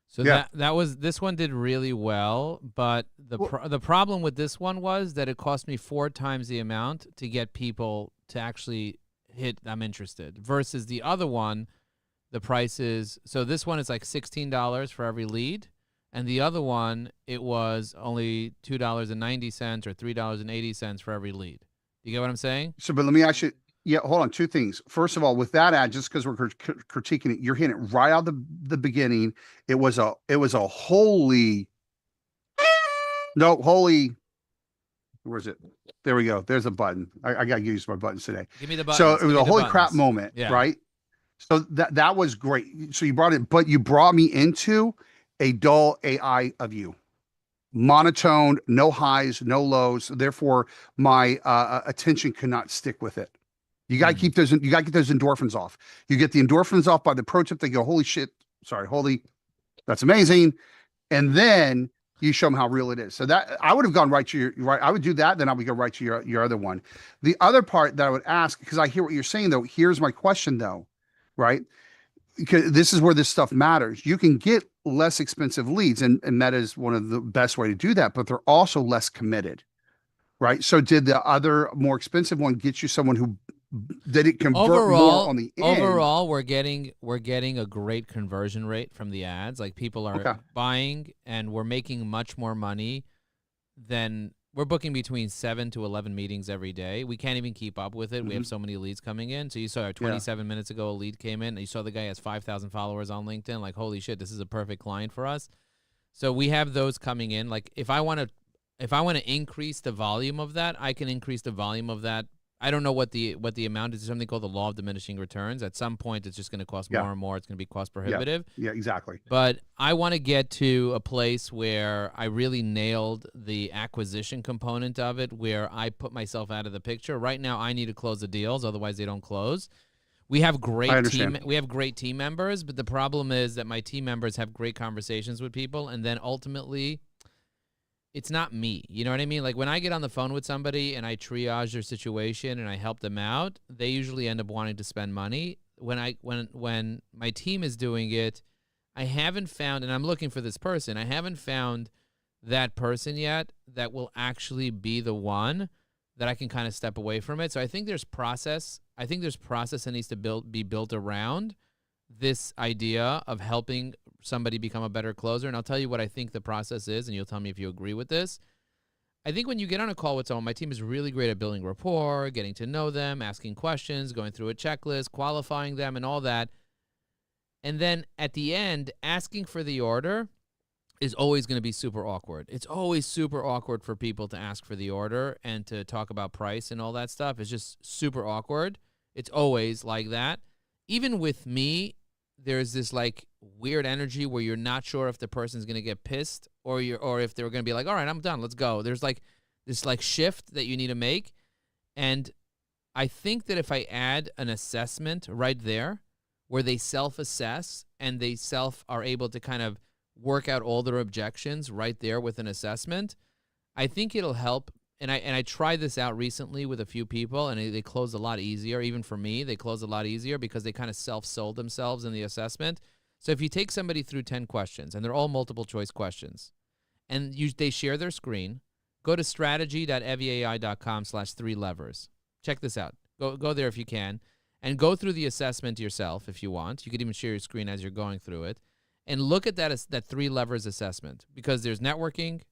So Yeah. this one did really well, but the problem with this one was that it cost me 4 times the amount to get people to actually hit I'm interested, versus the other one, the price is, so this one is like $16 for every lead, and the other one, it was only $2.90 or $3.80 for every lead. You get what I'm saying? So, but let me ask you. Yeah, hold on. 2 things. First of all, with that ad, just because we're critiquing it, you're hitting it right out the beginning. It was a holy Where's it? There we go. There's a button. I got to use my buttons today. Give me the buttons. So it Give was me a the holy crap buttons. moment, Yeah. right? So that was great. So you brought it, but you brought me into a dull AI of you. Monotone, no highs, no lows. Therefore, my attention could not stick with it. You got to keep those. You got to get those endorphins off. You get the endorphins off by the pro tip. They go, holy shit! Sorry, holy, that's amazing. And then you show them how real it is. So that I would have gone right to your right. I would do that. Then I would go right to your other one. The other part that I would ask, because I hear what you're saying though. Here's my question though, right? Because this is where this stuff matters. You can get less expensive leads, and that is one of the best way to do that, but they're also less committed, right? So did the other more expensive one get you someone who did it convert more on the end? Overall, we're getting a great conversion rate from the ads. Like people are buying, and we're making much more money than we're booking between 7 to 11 meetings every day. We can't even keep up with it. We have so many leads coming in. So you saw 27 minutes ago, a lead came in. And you saw the guy has 5,000 followers on LinkedIn. Like, holy shit, this is a perfect client for us. So we have those coming in. Like, if I want to increase the volume of that, I can increase the volume of that. I don't know what the amount is. There's something called the law of diminishing returns. At some point, it's just going to cost more and more. It's going to be cost prohibitive. Yeah, exactly. But I want to get to a place where I really nailed the acquisition component of it, where I put myself out of the picture. Right now, I need to close the deals, otherwise they don't close. We have great team members, but the problem is that my team members have great conversations with people, and then ultimately, it's not me. You know what I mean? Like when I get on the phone with somebody and I triage their situation and I help them out, they usually end up wanting to spend money. When my team is doing it, I haven't found, and I'm looking for this person, I haven't found that person yet that will actually be the one that I can kind of step away from it. So I think there's process. I think there's process that needs to be built around this idea of helping somebody become a better closer. And I'll tell you what I think the process is, and you'll tell me if you agree with this. I think when you get on a call with someone, my team is really great at building rapport, getting to know them, asking questions, going through a checklist, qualifying them, and all that. And then at the end, asking for the order is always going to be super awkward. It's always super awkward for people to ask for the order and to talk about price and all that stuff. It's just super awkward. It's always like that. Even with me, there's this like weird energy where you're not sure if the person's going to get pissed or if they're going to be like, all right, I'm done. Let's go. There's like this like shift that you need to make. And I think that if I add an assessment right there where they self-assess and they are able to kind of work out all their objections right there with an assessment, I think it'll help. And I tried this out recently with a few people, and they closed a lot easier. Even for me, they closed a lot easier because they kind of self-sold themselves in the assessment. So if you take somebody through 10 questions, and they're all multiple choice questions, and they share their screen, go to strategy.eviai.com/3levers. Check this out. Go there if you can, and go through the assessment yourself if you want. You could even share your screen as you're going through it, and look at that 3 levers assessment, because there's networking.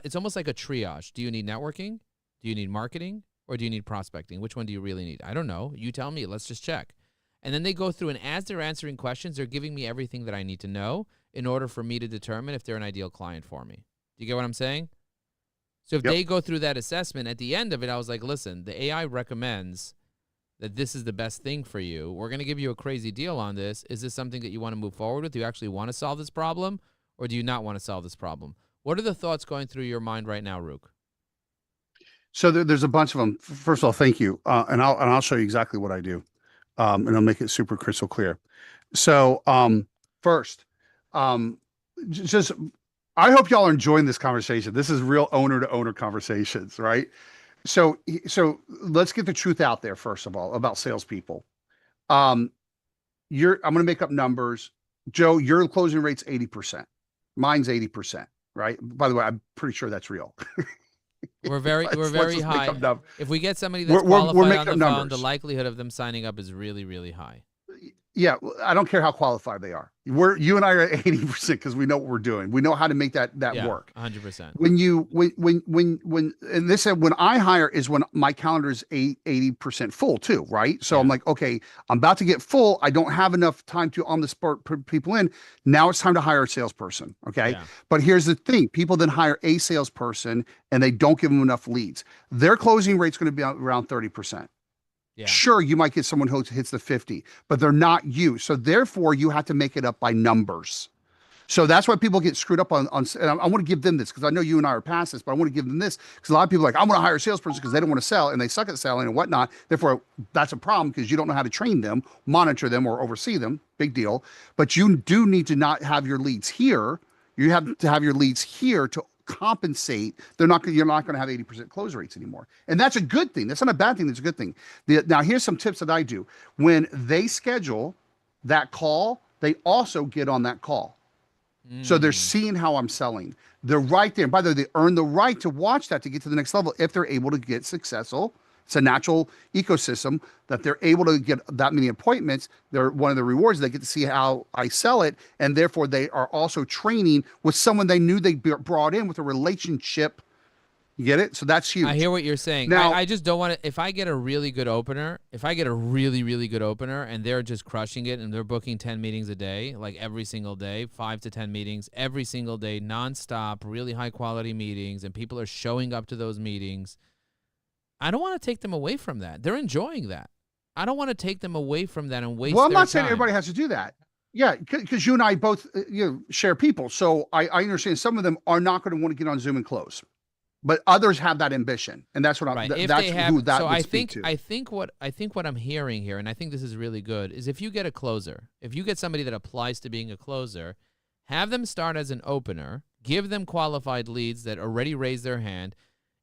It's almost like a triage. Do you need networking? Do you need marketing? Or do you need prospecting? Which one do you really need? I don't know. You tell me. Let's just check. And then they go through, and as they're answering questions, they're giving me everything that I need to know in order for me to determine if they're an ideal client for me. Do you get what I'm saying? So if they go through that assessment, at the end of it, I was like, listen, the AI recommends that this is the best thing for you. We're going to give you a crazy deal on this. Is this something that you want to move forward with? Do you actually want to solve this problem, or do you not want to solve this problem? What are the thoughts going through your mind right now, Ruke? So there's a bunch of them. First of all, thank you, and I'll show you exactly what I do, and I'll make it super crystal clear. So first, just I hope y'all are enjoying this conversation. This is real owner to owner conversations, right? So let's get the truth out there first of all about salespeople. I'm going to make up numbers. Joe, your closing rate's 80%. Mine's 80%. Right. By the way, I'm pretty sure that's real. We're very high. If we get somebody that's qualified on the phone, the likelihood of them signing up is really, really high. Yeah, I don't care how qualified they are. You and I are at 80% because we know what we're doing. We know how to make that work. 100%. And this said, when I hire is when my calendar is 80% full too, right? So I'm like, okay, I'm about to get full. I don't have enough time to on the spot put people in. Now it's time to hire a salesperson. Okay. Yeah. But here's the thing. People then hire a salesperson and they don't give them enough leads. Their closing rate's going to be around 30%. Yeah. Sure, you might get someone who hits the 50, but they're not you. So therefore, you have to make it up by numbers. So that's why people get screwed up on and I want to give them this because I know you and I are past this, but I want to give them this because a lot of people are like, I want to hire a salesperson because they don't want to sell and they suck at selling and whatnot. Therefore, that's a problem because you don't know how to train them, monitor them, or oversee them. Big deal. But you do need to not have your leads here. You have to have your leads here to compensate. You're not going to have 80% close rates anymore. And that's a good thing. That's not a bad thing. That's a good thing. Now, here's some tips that I do. When they schedule that call, they also get on that call. So they're seeing how I'm selling. They're right there. And by the way, they earn the right to watch that to get to the next level if they're able to get successful. It's a natural ecosystem that they're able to get that many appointments. They're one of the rewards. They get to see how I sell it. And therefore, they are also training with someone they knew they brought in with a relationship. You get it? So that's huge. I hear what you're saying. Now, I just don't want to. If I get a really good opener, really good opener, and they're just crushing it, and they're booking 10 meetings a day, like every single day, 5 to 10 meetings every single day, nonstop, really high quality meetings, and people are showing up to those meetings. I don't want to take them away from that. They're enjoying that. I don't want to take them away from that and waste. Well, I'm their not saying time. everybody has to do that. Yeah, because you and I both share people, so I understand some of them are not going to want to get on Zoom and close. But others have that ambition, and that's what Right. I'm. If That's they have, who that so would I speak think to. I think what I'm hearing here, and I think this is really good, is if you get a closer, if you get somebody that applies to being a closer, have them start as an opener, give them qualified leads that already raise their hand.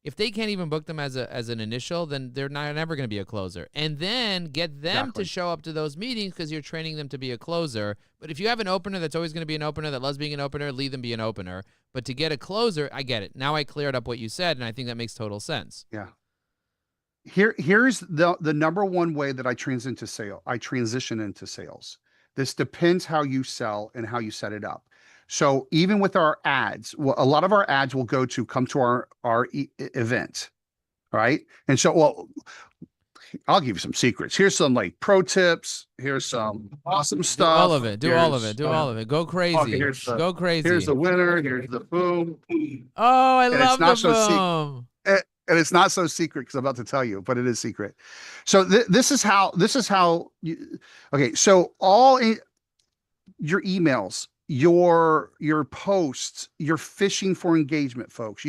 If they can't even book them as an initial, then they're never going to be a closer. And then get them to show up to those meetings because you're training them to be a closer. But if you have an opener that's always going to be an opener that loves being an opener, leave them be an opener. But to get a closer, I get it. Now I cleared up what you said, and I think that makes total sense. Yeah. Here's the number one way that I transition into sales. This depends how you sell and how you set it up. So even with our ads, well, a lot of our ads will come to our event, right? And so, well, I'll give you some secrets. Here's some like pro tips. Here's some awesome stuff. Do all of it. Do all of it. Go crazy. Okay, go crazy. Here's the winner. Here's the boom. Oh, I And love it's the not boom. And it's not so secret because I'm about to tell you, but it is secret. So this is how you. Okay, so your emails, your posts, you're fishing for engagement, folks.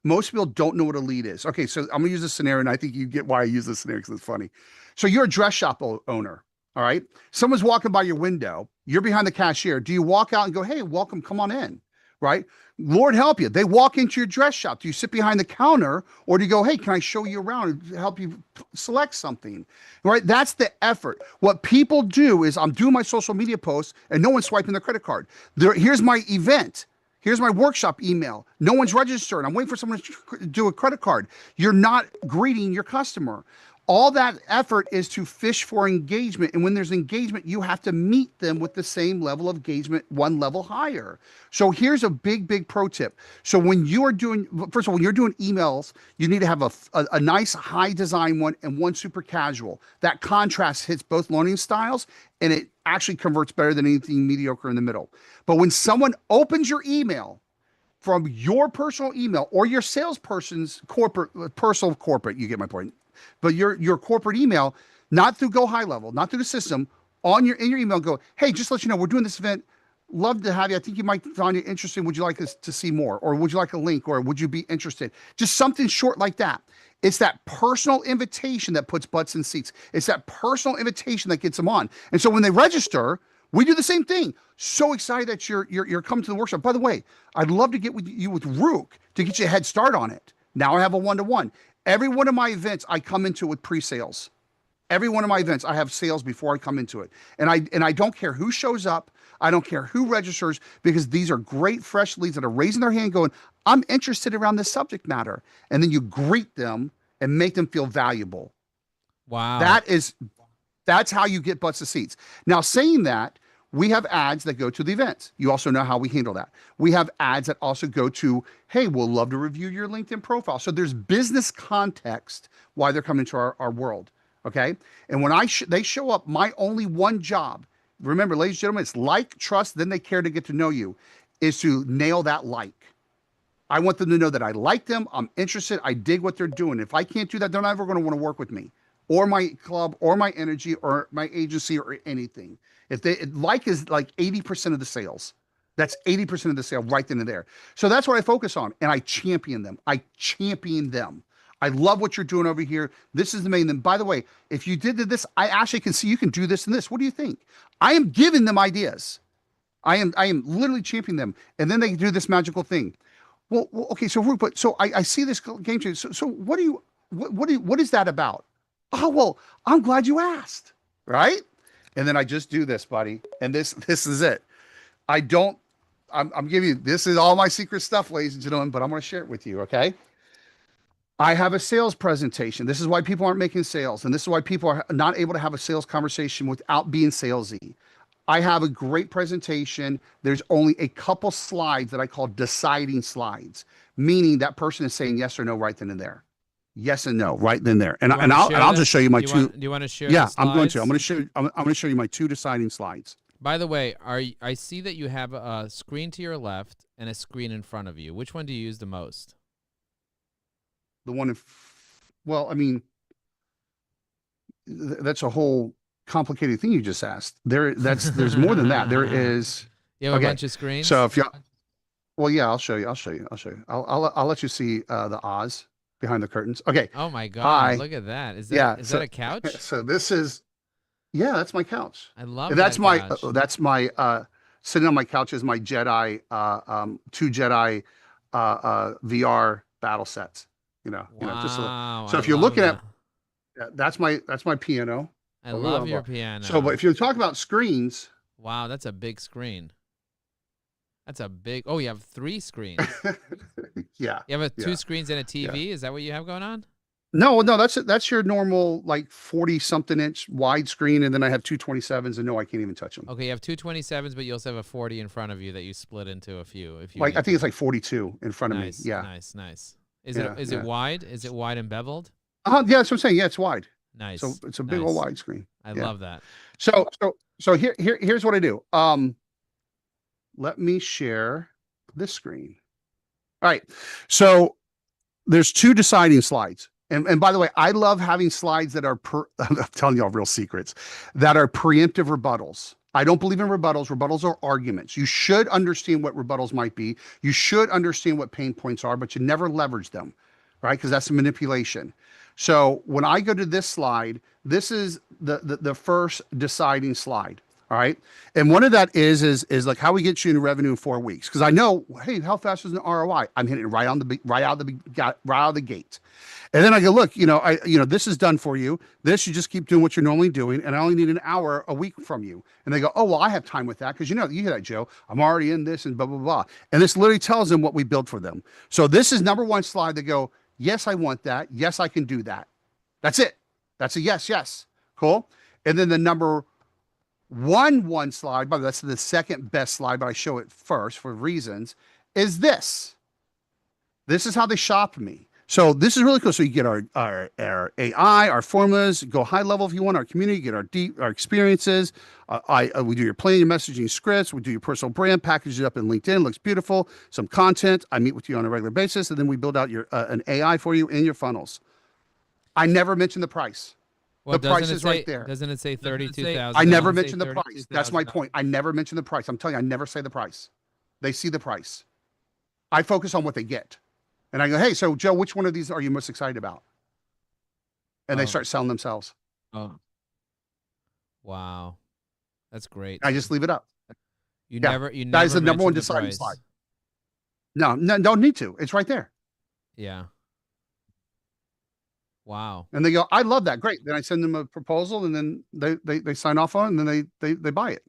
Most people don't know what a lead is. Okay, so I'm gonna use this scenario, and I think you get why I use this scenario because it's funny. So you're a dress shop owner, all right? Someone's walking by your window. You're behind the cashier. Do you walk out and go, "Hey, welcome, come on in," right? Lord help you. They walk into your dress shop. Do you sit behind the counter, or do you go, "Hey, can I show you around and help you select something?" Right? That's the effort. What people do is I'm doing my social media posts and no one's swiping their credit card. Here's my event. Here's my workshop email. No one's registered. I'm waiting for someone to do a credit card. You're not greeting your customer. All that effort is to fish for engagement. And when there's engagement, you have to meet them with the same level of engagement, one level higher. So here's a big pro tip. So when you are doing, first of all, when you're doing emails, you need to have a nice high design one and one super casual. That contrast hits both learning styles and it actually converts better than anything mediocre in the middle. But when someone opens your email from your personal email or your salesperson's personal corporate, you get my point. But your corporate email, not through Go High Level, not through the system, in your email, go, "Hey, just to let you know, we're doing this event. Love to have you. I think you might find it interesting. Would you like us to see more? Or would you like a link? Or would you be interested?" Just something short like that. It's that personal invitation that puts butts in seats. It's that personal invitation that gets them on. And so when they register, we do the same thing. So excited that you're coming to the workshop. By the way, I'd love to get with you with Ruke to get you a head start on it. Now I have a one-to-one. Every one of my events, I come into with pre-sales. Every one of my events, I have sales before I come into it. And I don't care who shows up. I don't care who registers because these are great fresh leads that are raising their hand going, "I'm interested around this subject matter." And then you greet them and make them feel valuable. Wow. That is That's how you get butts to seats. Now, saying that, we have ads that go to the events. You also know how we handle that. We have ads that also go to, hey, we'll love to review your LinkedIn profile. So there's business context why they're coming to our world. Okay. And when they show up, my only one job, remember, ladies and gentlemen, it's like, trust, then they care to get to know you, is to nail that like. I want them to know that I like them. I'm interested. I dig what they're doing. If I can't do that, they're never going to want to work with me or my club or my energy or my agency or anything. If they like is like 80% of the sales, that's 80% of the sale right then and there. So that's what I focus on. And I champion them. I love what you're doing over here. This is the main thing. By the way, if you did this, I actually can see you can do this and this. What do you think? I am giving them ideas. I am literally championing them. And then they do this magical thing. Well, okay. So Ruke, but so I see this game change. So what is that about? Oh, well, I'm glad you asked. Right. And then I just do this, buddy. And this is it. I'm giving you, this is all my secret stuff, ladies and gentlemen, but I'm going to share it with you. Okay. I have a sales presentation. This is why people aren't making sales. And this is why people are not able to have a sales conversation without being salesy. I have a great presentation. There's only a couple slides that I call deciding slides, meaning that person is saying yes or no right then and there. Yes and no right then and there. And I'll just show you my two. Do you want to share? Yeah, the I'm going to. slides? I'm going to show you my two deciding slides. By the way, I see that you have a screen to your left and a screen in front of you. Which one do you use the most? The one, well, I mean, that's a whole complicated thing you just asked. There's more than that. There is. You have a bunch of screens. So if you, well, yeah, I'll show you. I'll let you see the Oz behind the curtains. Okay. Oh my God! Look at that. Is that that a couch? So this is, yeah, that's my couch. I love. And that's that my couch. that's my sitting on my couch is my Jedi two Jedi VR battle sets. Wow, So if you're looking at, that's my piano. I love your piano. So, but if you talk about screens, wow, that's a big screen. That's a big. Oh, you have 3 screens. Yeah. You have two screens and a TV. Yeah. Is that what you have going on? No, that's your normal like 40-something inch wide screen, and then I have two 27s, and no, I can't even touch them. Okay, you have two 27s, but you also have a 40 in front of you that you split into a few. If you like, I think it's like 42 in front of me. Yeah. Nice. Is it wide? Is it wide and beveled? Yeah, that's what I'm saying. Yeah, it's wide. Nice. So it's a big old wide screen. I love that. So here's what I do. Let me share this screen. All right. So there's 2 deciding slides. And by the way, I love having slides that are I'm telling y'all real secrets, that are preemptive rebuttals. I don't believe in rebuttals. Rebuttals are arguments. You should understand what rebuttals might be. You should understand what pain points are, but you never leverage them, right? Because that's a manipulation. So when I go to this slide, this is the first deciding slide. All right. And one of that is like how we get you into revenue in 4 weeks. Because I know, hey, how fast is an ROI? I'm hitting it right out of the gate. And then I go, look, this is done for you. This, you just keep doing what you're normally doing. And I only need an hour a week from you. And they go, oh, well, I have time with that. Because you hear that, Joe, I'm already in this and blah, blah, blah. And this literally tells them what we built for them. So this is number 1 slide. They go, yes, I want that. Yes, I can do that. That's it. That's a yes. Cool. And then the number one slide, by the way, that's the second best slide, but I show it first for reasons, is this. This is how they shop me. So this is really cool. So you get our AI, our formulas, go high level if you want, our community, get our experiences. We do your planning, your messaging scripts. We do your personal brand, package it up in LinkedIn. Looks beautiful. Some content. I meet with you on a regular basis, and then we build out your an AI for you in your funnels. I never mention the price. Well, the price is right there. Doesn't it say 32,000? I never mention the price. That's my point. I never mention the price. I'm telling you, I never say the price. They see the price. I focus on what they get. And I go, hey, so Joe, which one of these are you most excited about? And they start selling themselves. Oh. Wow. That's great. I just leave it up. You never that is the number 1 deciding slide. No, don't need to. It's right there. Yeah. Wow. And they go, I love that. Great. Then I send them a proposal, and then they sign off on it, and then they buy it.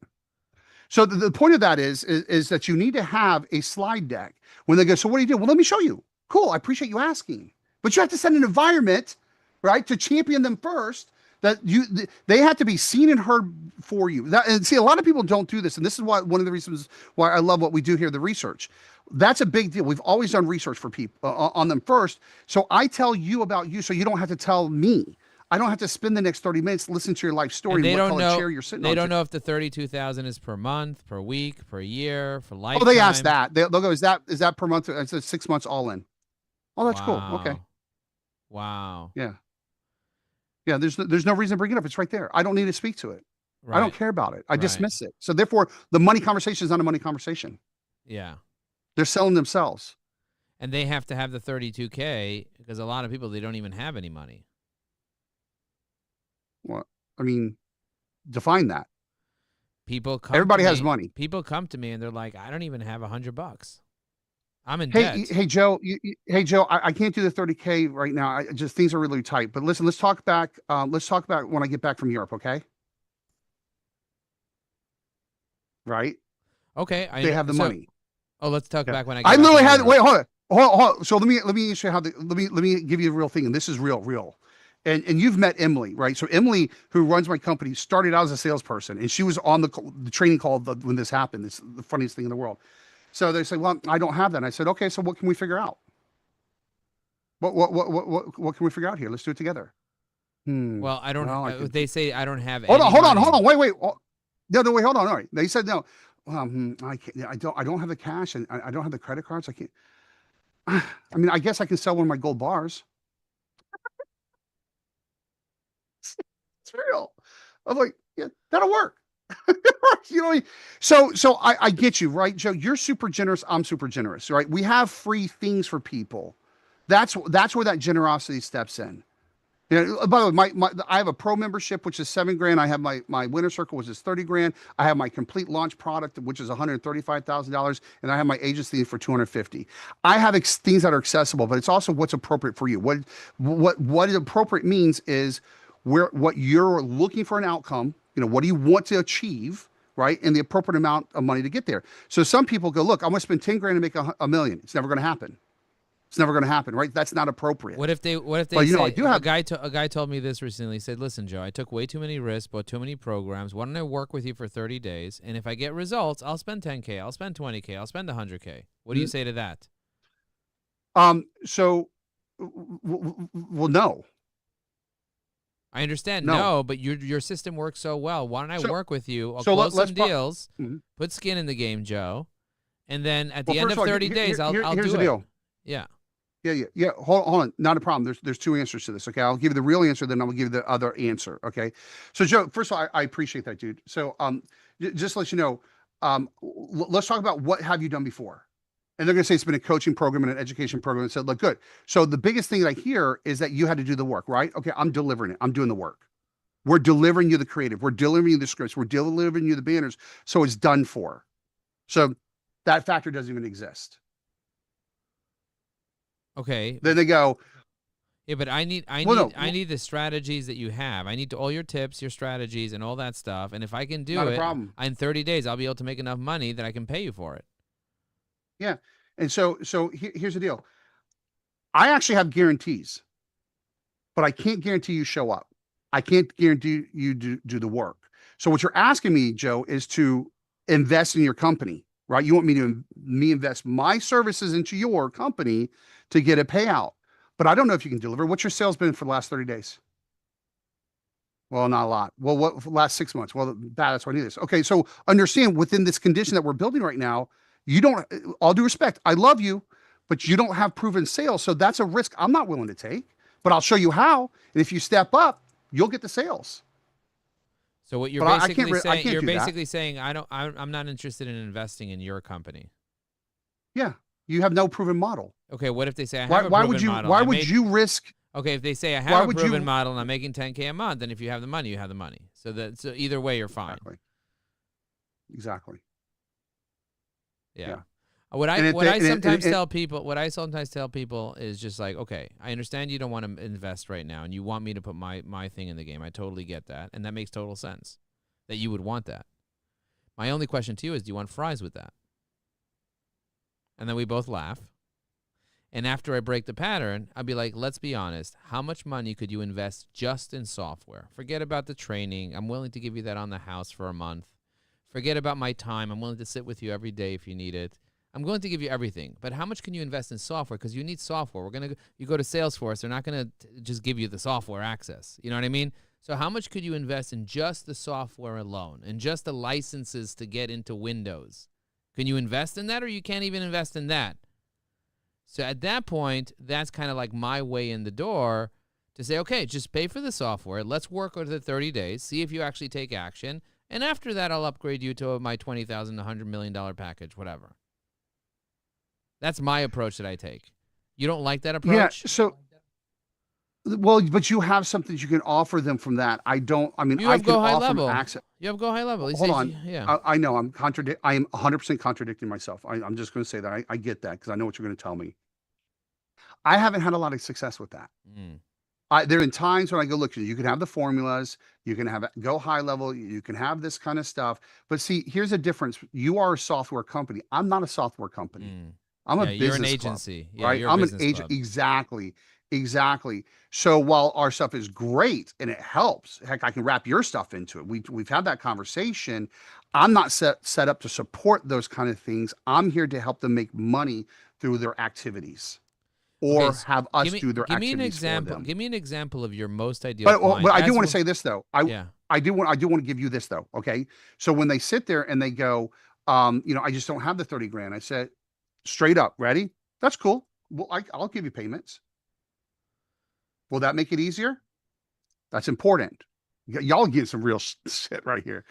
So the point of that is that you need to have a slide deck. When they go, so what do you do? Well, let me show you. Cool. I appreciate you asking. But you have to set an environment, right, to champion them first, They have to be seen and heard for you. And see, a lot of people don't do this, and this is why one of the reasons why I love what we do here, the research. That's a big deal. We've always done research for people on them first. So I tell you about you, so you don't have to tell me. I don't have to spend the next 30 minutes listening to your life story. And they and don't what know. color chair you're sitting on. They don't know if the 32,000 is per month, per week, per year, for life. Oh, they ask that. They'll go, is that per month? It's 6 months all in. Oh, that's cool. Okay. Wow. Yeah. Yeah. There's no reason to bring it up. It's right there. I don't need to speak to it. Right. I don't care about it. I dismiss it. So therefore, the money conversation is not a money conversation. Yeah. They're selling themselves. And they have to have the 32K because a lot of people, they don't even have any money. Well, I mean, define that. Everybody has money. People come to me and they're like, I don't even have $100. I'm in Hey, debt. hey, Joe. Hey, Joe. I can't do the 30K right now. Things are really tight. But listen, let's talk back. Let's talk about when I get back from Europe. Okay. Right. Okay. They have the money. Oh, let's talk back when I get I back literally from had. Europe. Wait, hold on. So let me show you how. Let me give you a real thing, and this is real. And you've met Emily, right? So Emily, who runs my company, started out as a salesperson, and she was on the training call when this happened. It's the funniest thing in the world. So they say, "Well, I don't have that." And I said, "Okay, so what can we figure out? What can we figure out here? Let's do it together." Well, I don't. They say I don't have. Hold any on. money. Wait. No, wait. Hold on. All right. They said no. I can't. I don't have the cash, and I don't have the credit cards. I can't. I mean, I guess I can sell one of my gold bars. It's real. I'm like, yeah, that'll work. You know what I mean? So I get you, right, Joe? You're super generous. I'm super generous, right? We have free things for people. That's where that generosity steps in. You know, by the way, I have a pro membership, which is $7,000. I have my winner circle, which is $30,000. I have my complete launch product, which is $135,000, and I have my agency for $250,000. I have things that are accessible, but it's also what's appropriate for you. What appropriate means is what you're looking for an outcome. You know, what do you want to achieve, right? And the appropriate amount of money to get there. So some people go, look, I'm going to spend $10,000 to make $1 million. It's never going to happen. It's never going to happen, right? That's not appropriate. What if they But, say, you know, I do have a guy told me this recently. He said, listen, Joe, I took way too many risks, bought too many programs. Why don't I work with you for 30 days? And if I get results, I'll spend $10K, I'll spend $20K, I'll spend $100K. What do you say to that? So, well, no. I understand, no, but your system works so well. Why don't I work with you? I'll close some deals, put skin in the game, Joe, and then at the end of 30 days, I'll do the it. Deal. Yeah. Yeah. Hold on. Not a problem. There's two answers to this. Okay. I'll give you the real answer, then I'll give you the other answer. Okay. So Joe, first of all, I appreciate that, dude. So, just to let you know, let's talk about what have you done before? And they're going to say it's been a coaching program and an education program. And said, look, good. So the biggest thing that I hear is that you had to do the work, right? Okay. I'm delivering it. I'm doing the work. We're delivering you the creative. We're delivering you the scripts. We're delivering you the banners. So it's done for. So that factor doesn't even exist. Okay. Then they go, yeah, but I need the strategies that you have. I need all your tips, your strategies, and all that stuff. And if I can do not it, a problem. in 30 days, I'll be able to make enough money that I can pay you for it. Yeah. And so here's the deal. I actually have guarantees, but I can't guarantee you show up. I can't guarantee you do the work. So what you're asking me, Joe, is to invest in your company, right? You want me to invest my services into your company to get a payout, but I don't know if you can deliver. What's your sales been for the last 30 days? Well, not a lot. Well, what for the last 6 months? Well, that's why I need this. Okay. So understand within this condition that we're building right now, you don't, all due respect, I love you, but you don't have proven sales. So that's a risk I'm not willing to take, but I'll show you how. And if you step up, you'll get the sales. So what you're basically saying, I'm not interested in investing in your company. Yeah. You have no proven model. Okay. What if they say I have a proven model? Why would you risk? Okay. If they say I have a proven model and I'm making 10K a month, then if you have the money, you have the money. So either way, you're fine. Exactly. Yeah. What I sometimes tell people is just like, okay, I understand you don't want to invest right now and you want me to put my thing in the game. I totally get that. And that makes total sense that you would want that. My only question to you is, do you want fries with that? And then we both laugh. And after I break the pattern, I'll be like, let's be honest. How much money could you invest just in software? Forget about the training. I'm willing to give you that on the house for a month. Forget about my time. I'm willing to sit with you every day if you need it. I'm going to give you everything. But how much can you invest in software? Because you need software. You go to Salesforce, they're not going to just give you the software access. You know what I mean? So how much could you invest in just the software alone and just the licenses to get into Windows? Can you invest in that, or you can't even invest in that? So at that point, that's kind of like my way in the door to say, okay, just pay for the software. Let's work over the 30 days, see if you actually take action. And after that, I'll upgrade you to my $20,000, $100 million package, whatever. That's my approach that I take. You don't like that approach? Yeah, so, well, but you have something you can offer them from that. I don't, I mean, You I have can Go High offer Level. them access. You have Go High Level. He Hold says on. Yeah. I know I am 100% contradicting myself. I'm just going to say that. I get that because I know what you're going to tell me. I haven't had a lot of success with that. There have been times when I go, look, you can have the formulas, you can have Go High Level, you can have this kind of stuff. But see, here's a difference. You are a software company. I'm not a software company. I'm a business you're an club, agency. Yeah, right? you're a I'm an business agent. club. Exactly. So while our stuff is great and it helps, heck, I can wrap your stuff into it. We've had that conversation. I'm not set up to support those kind of things. I'm here to help them make money through their activities, or Okay, so have us give me, do their give me an activities example. for them. Give me an example of your most ideal But client. I do As want well- to say this though. Yeah. I do want to give you this though. Okay. So when they sit there and they go, I just don't have the 30 grand. I said, straight up, ready? That's cool. Well, I'll give you payments. Will that make it easier? That's important. Y'all get some real shit right here.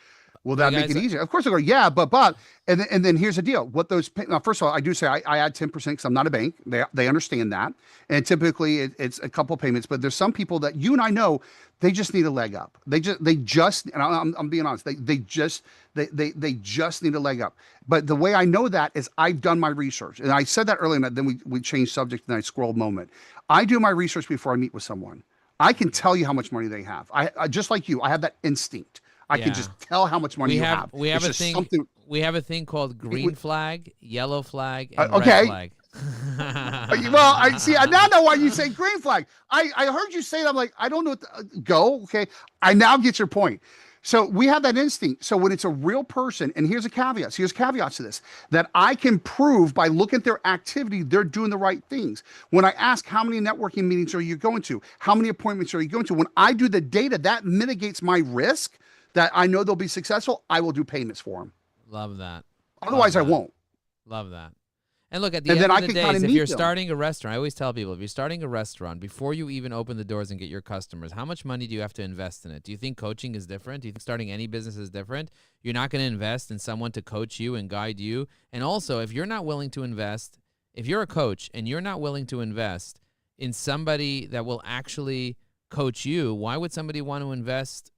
Will that make it easier? Of course I go, yeah, but, and then here's the deal. What those, now, first of all, I do say I add 10% because I'm not a bank. They understand that. And typically it's a couple payments, but there's some people that you and I know, they just need a leg up. They just, and I'm being honest, they just need a leg up. But the way I know that is I've done my research. And I said that earlier, and then we changed subject and I scrolled moment. I do my research before I meet with someone. I can tell you how much money they have. I just like you, I have that instinct. I can just tell how much money you have. We have a thing. We have a thing called green flag, yellow flag, and red flag. Well, I see. I now know why you say green flag. I heard you say it. I'm like, I don't know what to go. Okay. I now get your point. So we have that instinct. So when it's a real person, and here's caveats to this, that I can prove by looking at their activity, they're doing the right things. When I ask how many networking meetings are you going to, how many appointments are you going to, when I do the data, that mitigates my risk that I know they'll be successful. I will do payments for them. Love that. Otherwise, I won't. Love that. And look, at the end of the day, if you're them. starting a restaurant, I always tell people, if you're starting a restaurant, before you even open the doors and get your customers, how much money do you have to invest in it? Do you think coaching is different? Do you think starting any business is different? You're not going to invest in someone to coach you and guide you. And also, if you're not willing to invest, if you're a coach and you're not willing to invest in somebody that will actually coach you, why would somebody want to invest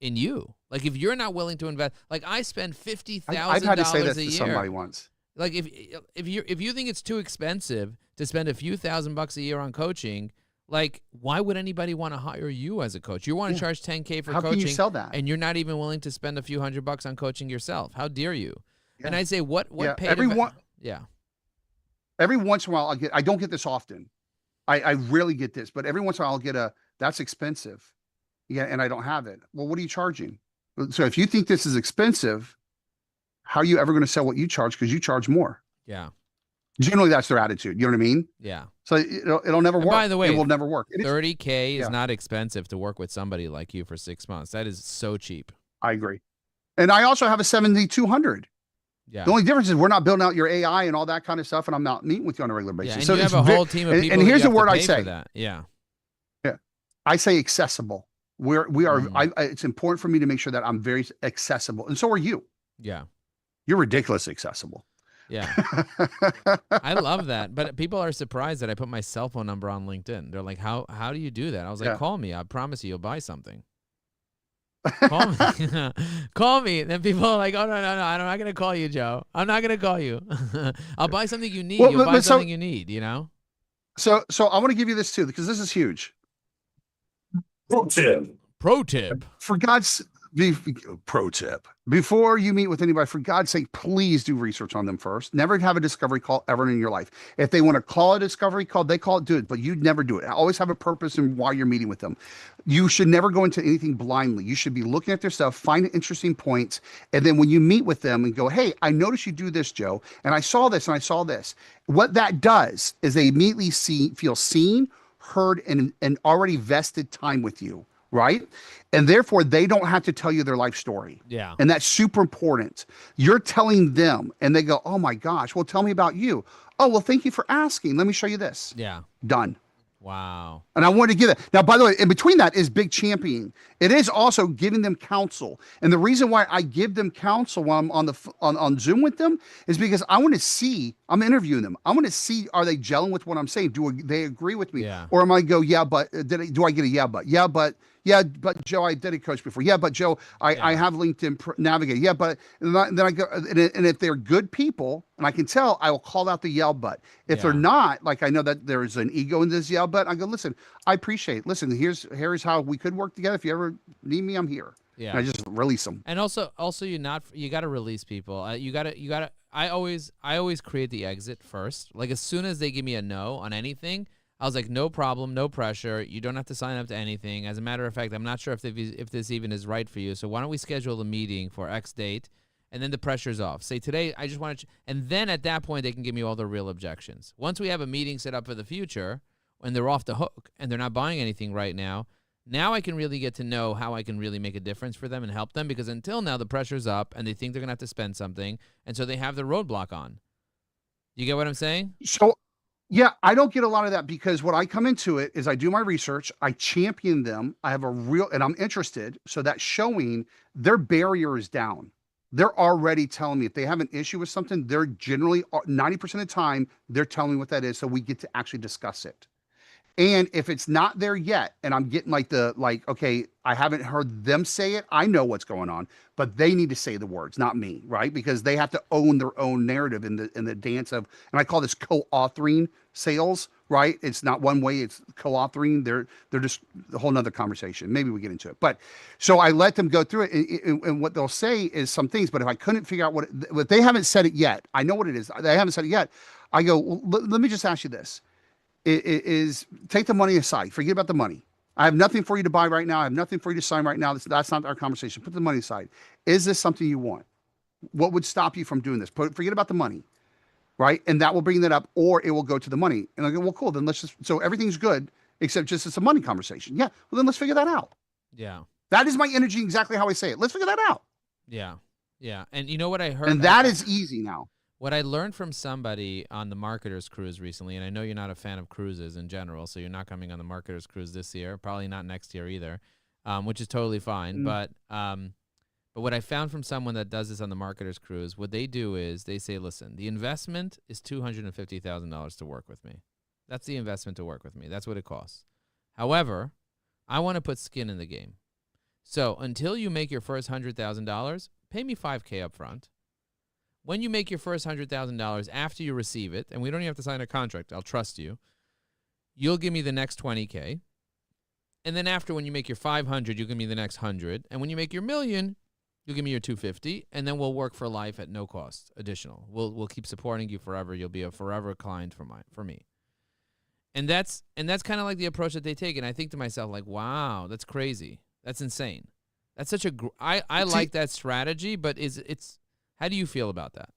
in you? Like, if you're not willing to invest, like I spend $50,000 a year. I've had to say that to somebody once. Like if you think it's too expensive to spend a few $1,000s a year on coaching, like why would anybody want to hire you as a coach? You want to charge $10K for How coaching, can you sell that? And you're not even willing to spend a few $100 on coaching yourself. How dare you? Yeah. And I say, what paid every once in a while I don't get this often. I rarely get this, but every once in a while I'll get that's expensive. Yeah, and I don't have it. Well, what are you charging? So if you think this is expensive, how are you ever going to sell what you charge? Because you charge more. Yeah. Generally, that's their attitude. You know what I mean? Yeah. So it'll never work. By the way, it will never work. $30K is not expensive to work with somebody like you for 6 months. That is so cheap. I agree. And I also have a 7200. Yeah. The only difference is we're not building out your AI and all that kind of stuff, and I'm not meeting with you on a regular basis. Yeah, and so you have a whole team of people. And here's the word I say. say. Yeah. Yeah. I say accessible. We are. It's important for me to make sure that I'm very accessible, and so are you. Yeah. You're ridiculously accessible. Yeah. I love that. But people are surprised that I put my cell phone number on LinkedIn. They're like, how do you do that? I was like, call me. I promise you'll buy something. Call me. Call me. And then people are like, oh, no. I'm not going to call you, Joe. I'm not going to call you. I'll buy something you need. You'll buy something you need, you know? So I want to give you this too, because this is huge. Pro tip. For God's Pro tip: before you meet with anybody, for God's sake, please do research on them first. Never have a discovery call ever in your life. If they want to call a discovery call, they call it, do it, but you'd never do it. Always have a purpose in why you're meeting with them. You should never go into anything blindly. You should be looking at their stuff, find interesting points, and then when you meet with them and go, hey, I noticed you do this, Joe, and I saw this and I saw this. What that does is they immediately feel seen, heard, and already vested time with you, right? And therefore, they don't have to tell you their life story. Yeah. And that's super important. You're telling them, and they go, oh my gosh, well, tell me about you. Oh, well, thank you for asking. Let me show you this. Yeah. Done. Wow. And I wanted to give that. Now, by the way, in between that is big championing. It is also giving them counsel. And the reason why I give them counsel when I'm on Zoom with them is because I want to see, I'm interviewing them. I want to see, are they gelling with what I'm saying? Do they agree with me? Yeah. Or am I go, yeah, but do I get a yeah, but? Yeah, but Joe, I did a coach before. Yeah, but Joe, I have LinkedIn Navigator. Yeah, but then I go, and if they're good people, and I can tell, I will call out the yell but. If they're not, like I know that there's an ego in this yell but, I go, listen, I appreciate it. Listen, here's how we could work together. If you ever need me, I'm here. Yeah. And I just release them. And also you got to release people. You got to. I always create the exit first. Like as soon as they give me a no on anything, I was like, no problem, no pressure. You don't have to sign up to anything. As a matter of fact, I'm not sure if this even is right for you. So why don't we schedule a meeting for X date, and then the pressure's off. Say today, I just want to, and then at that point they can give me all the real objections. Once we have a meeting set up for the future, and they're off the hook and they're not buying anything right now, now I can really get to know how I can really make a difference for them and help them. Because until now, the pressure's up and they think they're gonna have to spend something, and so they have the roadblock on. You get what I'm saying? So. Yeah, I don't get a lot of that because what I come into it is I do my research, I champion them, I have and I'm interested. So that showing their barrier is down. They're already telling me if they have an issue with something, they're generally 90% of the time, they're telling me what that is. So we get to actually discuss it. And if it's not there yet, and I'm getting okay, I haven't heard them say it, I know what's going on, but they need to say the words, not me, right? Because they have to own their own narrative in the dance of, and I call this co-authoring sales, right? It's not one way, it's co-authoring. They're just a whole nother conversation. Maybe we get into it. But so I let them go through it, and what they'll say is some things, but if I couldn't figure out if they haven't said it yet, I know what it is. They haven't said it yet. I go, well, let me just ask you this. Is take the money aside. Forget about the money. I have nothing for you to buy right now. I have nothing for you to sign right now. That's not our conversation. Put the money aside. Is this something you want? What would stop you from doing this? Forget about the money, right? And that will bring that up, or it will go to the money. And I go, well, cool. Then let's so everything's good except just it's a money conversation. Yeah. Well, then let's figure that out. Yeah. That is my energy. Exactly how I say it. Let's figure that out. Yeah. Yeah. And you know what I heard? And that is easy now. What I learned from somebody on the Marketers Cruise recently, and I know you're not a fan of cruises in general, so you're not coming on the Marketers Cruise this year, probably not next year either, which is totally fine. But what I found from someone that does this on the Marketers Cruise, what they do is they say, listen, the investment is $250,000 to work with me. That's the investment to work with me. That's what it costs. However, I want to put skin in the game. So until you make your first $100,000, pay me $5,000 up front. When you make your first $100,000 after you receive it, and we don't even have to sign a contract, I'll trust you, you'll give me the next $20,000. And then after, when you make your 500, you'll give me the next 100. And when you make your $1 million, you'll give me your 250, and then we'll work for life at no cost additional. We'll keep supporting you forever. You'll be a forever client for me. And that's kind of like the approach that they take. And I think to myself, like, wow, that's crazy. That's insane. That's such I like that strategy, but it's how do you feel about that?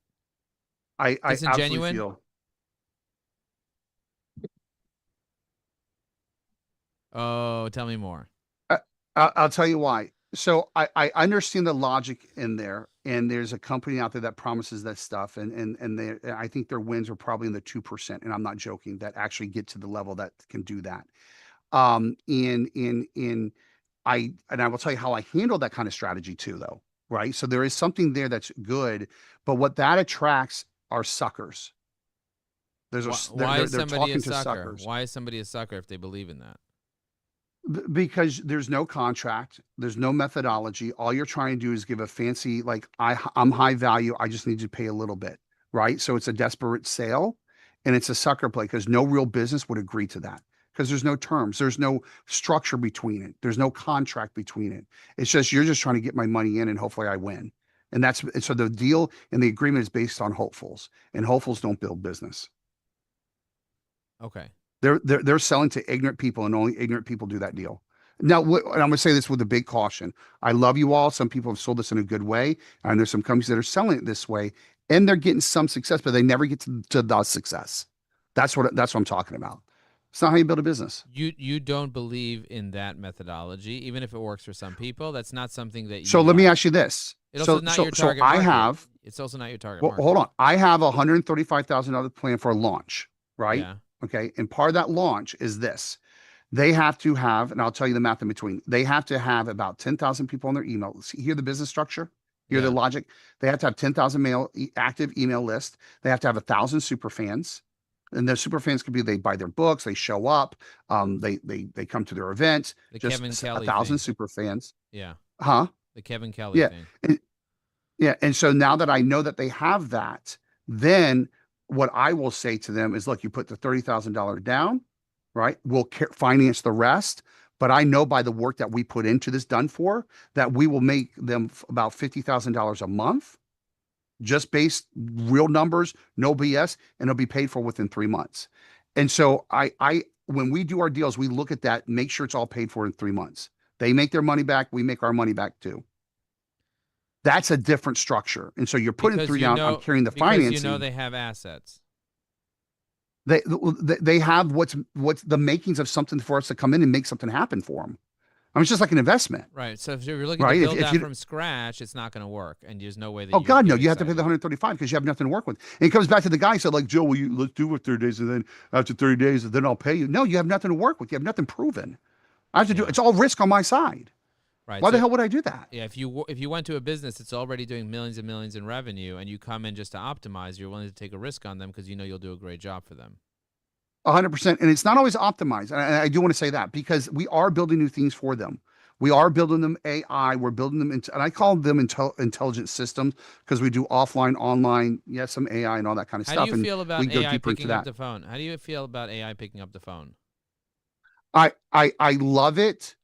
I absolutely feel. Oh, tell me more. I'll tell you why. So I understand the logic in there, and there's a company out there that promises that stuff, and I think their wins are probably in the 2%, and I'm not joking, that actually get to the level that can do that. I will tell you how I handle that kind of strategy too, though. Right. So there is something there that's good, but what that attracts are suckers. Why is somebody a sucker? Why is somebody a sucker if they believe in that? Because there's no contract, there's no methodology. All you're trying to do is give a fancy, like, I'm high value, I just need you to pay a little bit. Right. So it's a desperate sale, and it's a sucker play because no real business would agree to that. because there's no terms, there's no structure between it, there's no contract between it. It's just you're just trying to get my money in and hopefully I win. And so the deal and the agreement is based on hopefuls, and hopefuls don't build business. Okay. They're selling to ignorant people, and only ignorant people do that deal. Now, and I'm going to say this with a big caution. I love you all. Some people have sold this in a good way. And there's some companies that are selling it this way, and they're getting some success, but they never get to the success. That's what I'm talking about. It's not how you build a business. You don't believe in that methodology, even if it works for some people. That's not something that you. So let me ask you this. It's also not your target I market. have. It's also not your target Well, market. hold on. I have a $135,000 plan for a launch, right? Yeah. Okay. And part of that launch is this. They have to have, and I'll tell you the math in between. They have to have about 10,000 people on their email. See, hear the business structure? Hear the logic? They have to have 10,000 active email list. They have to have 1,000 super fans. And the super fans could be, they buy their books, they show up, they come to their events. The just Kevin Kelly 1,000 thing. super fans. Yeah. Huh? The Kevin Kelly thing. And so now that I know that they have that, then what I will say to them is, look, you put the $30,000 down, right? We'll finance the rest. But I know by the work that we put into this done for, that we will make them about $50,000 a month, just based real numbers, no BS, and it'll be paid for within 3 months. And so when we do our deals, we look at that, make sure it's all paid for in 3 months. They make their money back, we make our money back too. That's a different structure. And so you're putting Because three down, I'm carrying the financing. Because you know they have assets. They have what's the makings of something for us to come in and make something happen for them. I mean, it's just like an investment. Right. So if you're looking to build that from scratch, it's not going to work. And there's no way that God, no, you have to pay the 135 because you have nothing to work with. And it comes back to the guy who said, like, Joe, let's do it 30 days, and then after 30 days, then I'll pay you. No, you have nothing to work with. You have nothing proven. I have to do it's all risk on my side. Right. Why the hell would I do that? Yeah, if you went to a business that's already doing millions and millions in revenue, and you come in just to optimize, you're willing to take a risk on them because you know you'll do a great job for them. 100%. And it's not always optimized. And I do want to say that because we are building new things for them. We are building them AI. We're building them into, and I call them intelligent systems because we do offline, online, some AI and all that kind of stuff. How do you feel about AI picking up that. the phone? How do you feel about AI picking up the phone? I love it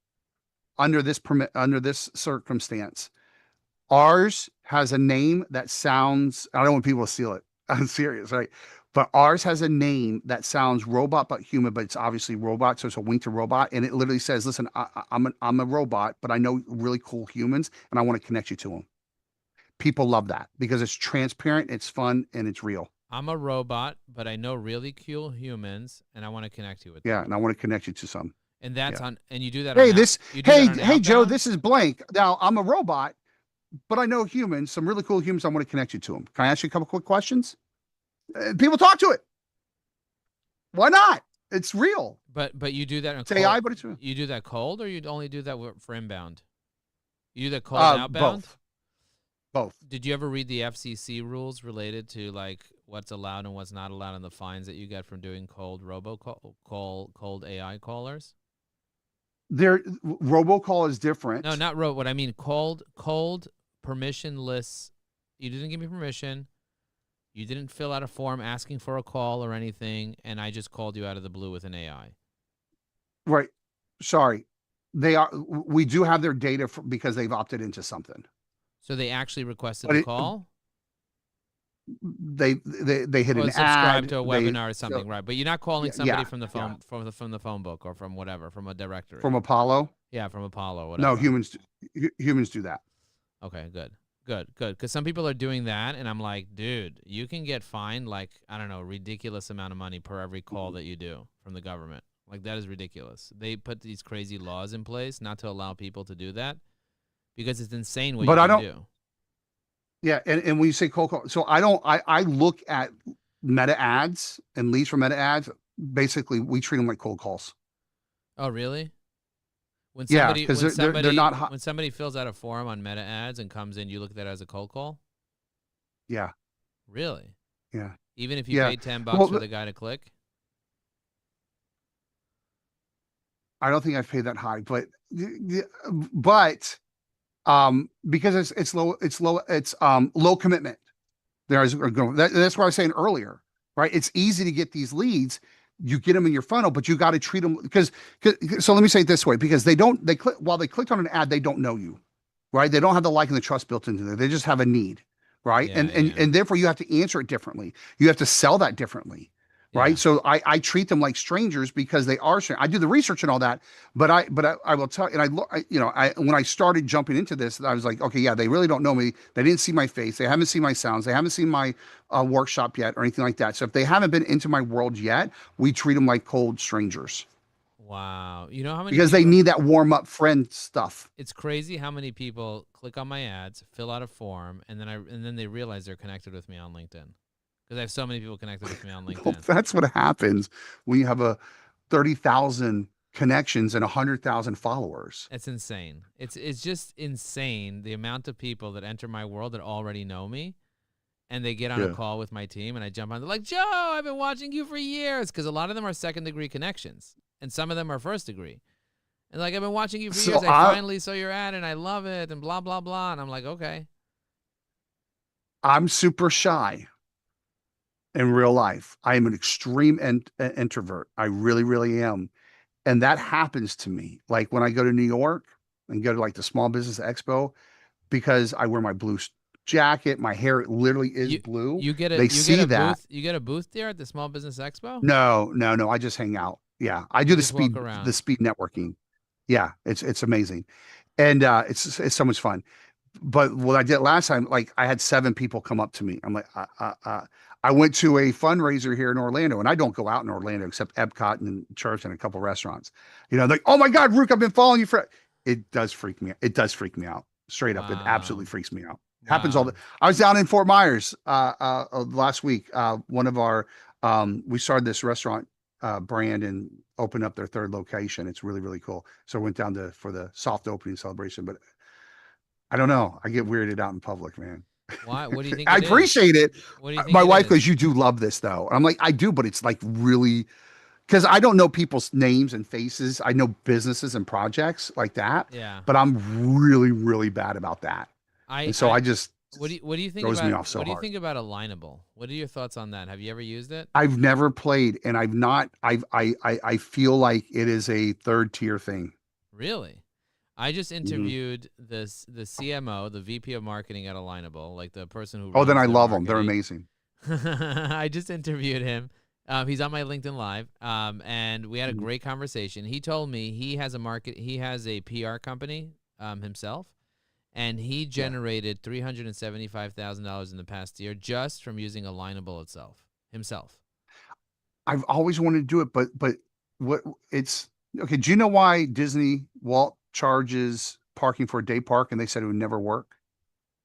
under this circumstance. Ours has a name that sounds, I don't want people to steal it. I'm serious, right? But ours has a name that sounds robot but human, but it's obviously robot, so it's a wink to robot, and it literally says, "Listen, I'm a robot, but I know really cool humans, and I want to connect you to them." People love that because it's transparent, it's fun, and it's real. I'm a robot, but I know really cool humans, and I want to connect you with them. Yeah, and I want to connect you to some. And that's and you do that. Hey, Joe, this is blank. Now I'm a robot, but I know humans, some really cool humans. I want to connect you to them. Can I ask you a couple quick questions? People talk to it. Why not? It's real. But you do that. It's AI, but it's real. You do that cold, or you only do that for inbound? You do that cold and outbound? Both. Did you ever read the FCC rules related to like what's allowed and what's not allowed, and the fines that you get from doing cold cold AI callers? Robocall is different. No, not what I mean, cold permissionless. You didn't give me permission. You didn't fill out a form asking for a call or anything, and I just called you out of the blue with an AI. Right. Sorry. We do have their data because they've opted into something. So they actually requested the call? They hit an ad. Subscribe to a webinar or something, right? But you're not calling somebody from the phone from the phone book or from whatever, from a directory. From Apollo? Yeah, from Apollo, whatever. No, humans do that. Okay, good. Because some people are doing that, and I'm like, dude, you can get fined like, I don't know, ridiculous amount of money per every call that you do from the government. Like, that is ridiculous. They put these crazy laws in place not to allow people to do that because it's insane what you can do. Yeah, and when you say cold call, so I look at meta ads and leads from meta ads. Basically, we treat them like cold calls. Oh, really? When somebody fills out a form on meta ads and comes in, you look at that as a cold call? Yeah. Really? Yeah. Even if you paid $10 for the guy to click? I don't think I've paid that high, but because it's low commitment. That's what I was saying earlier, right? It's easy to get these leads. you get them in your funnel, but you got to treat them so let me say it this way, because while they clicked on an ad, they don't know you, right? They don't have the like and the trust built into there. They just have a need, right? Yeah, And therefore you have to answer it differently. You have to sell that differently. Right. Yeah. So I treat them like strangers because they are strangers. I do the research and all that, but I will tell, and when I started jumping into this, I was like, okay, yeah, they really don't know me. They didn't see my face. They haven't seen my sounds. They haven't seen my workshop yet or anything like that. So if they haven't been into my world yet, we treat them like cold strangers. Wow. You know how many because people, they need that warm up friend stuff. It's crazy how many people click on my ads, fill out a form, and then they realize they're connected with me on LinkedIn. Because I have so many people connected with me on LinkedIn. Well, that's what happens when you have 30,000 connections and 100,000 followers. It's insane. It's just insane the amount of people that enter my world that already know me, and they get on a call with my team, and I jump on. They're like, Joe, I've been watching you for years, because a lot of them are second-degree connections, and some of them are first-degree. And like, I've been watching you for years. I finally saw your ad, and I love it, and blah, blah, blah. And I'm like, okay. I'm super shy. In real life, I am an extreme introvert. I really, really am. And that happens to me. Like when I go to New York and go to like the Small Business Expo, because I wear my blue jacket, my hair literally is blue. You get a booth there at the Small Business Expo? No. I just hang out. Yeah. I do the speed networking. Yeah. It's amazing. And it's so much fun. But what I did last time, like I had 7 people come up to me. I'm like, I went to a fundraiser here in Orlando, and I don't go out in Orlando except Epcot and church and a couple restaurants. Like, oh my God, Ruke, I've been following you for. It does freak me out. It does freak me out. Straight up, it absolutely freaks me out. Happens all the. I was down in Fort Myers last week. One of our we started this restaurant brand and opened up their 3rd location. It's really, really cool. So I went down for the soft opening celebration, but I don't know. I get weirded out in public, man. Why? What do you think? I appreciate it. What do you think? My wife goes, "You do love this, though." And I'm like, "I do," but it's like really, because I don't know people's names and faces. I know businesses and projects like that. Yeah. But I'm really, really bad about that. I just. What do you think throws about? Me off so what do you hard. think about Alignable? What are your thoughts on that? Have you ever used it? I've never played, and I've not. I feel like it is a 3rd tier thing. Really? I just interviewed the CMO, the VP of marketing at Alignable, like the person who. Oh, then I love them. They're amazing. I just interviewed him. He's on my LinkedIn Live, and we had a great conversation. He told me he has a PR company himself, and he generated $375,000 in the past year just from using Alignable himself. I've always wanted to do it, but what it's okay. Do you know why Walt charges parking for a day park, and they said it would never work?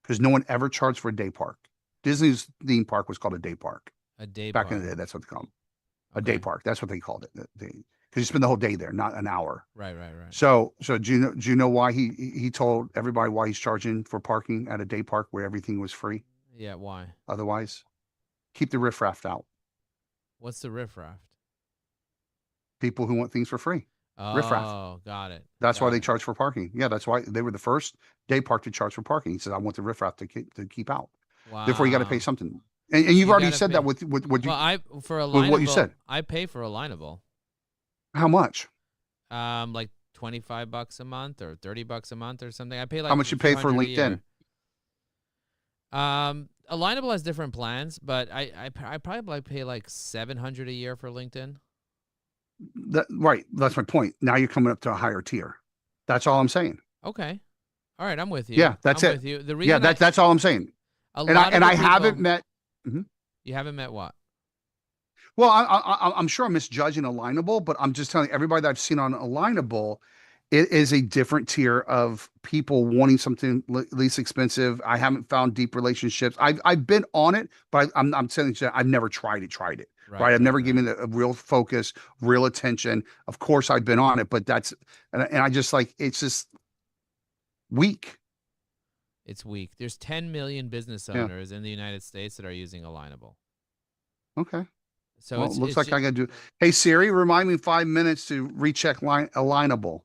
Because no one ever charged for a day park. Disney's theme park was called a day park. A day back park. in the day. That's what they called it. A day park. That's what they called it. Because you spend the whole day there, not an hour. Right. So do you know why he told everybody why he's charging for parking at a day park where everything was free? Yeah, why? Otherwise, keep the riffraff out. What's the riffraff? People who want things for free. Oh, riffraff. Got it. That's why they charge for parking. Yeah, that's why they were the first day park to charge for parking. He said, "I want the riffraff to keep out." Wow. Therefore, you got to pay something. And you've already said that with what you. Well, for Alignable, what you said. I pay for Alignable. How much? Like $25 a month or $30 a month or something. I pay like. How much you pay for LinkedIn? Alignable has different plans, but I probably pay like $700 a year for LinkedIn. Right. That's my point. Now you're coming up to a higher tier. That's all I'm saying. Okay. All right. I'm with you. Yeah, that's I'm it. With you. The reason that's all I'm saying. I haven't met. You haven't met what? Well, I'm sure I'm misjudging Alignable, but I'm just telling you, everybody that I've seen on Alignable, it is a different tier of people wanting something least expensive. I haven't found deep relationships. I've been on it, but I'm telling you, I've never tried it. Right. I've never given it a real focus, real attention. Of course, I've been on it, but and I just it's just weak. It's weak. There's 10 million business owners in the United States that are using Alignable. Okay. So it looks like I got to do. Hey Siri, remind me 5 minutes to recheck Alignable.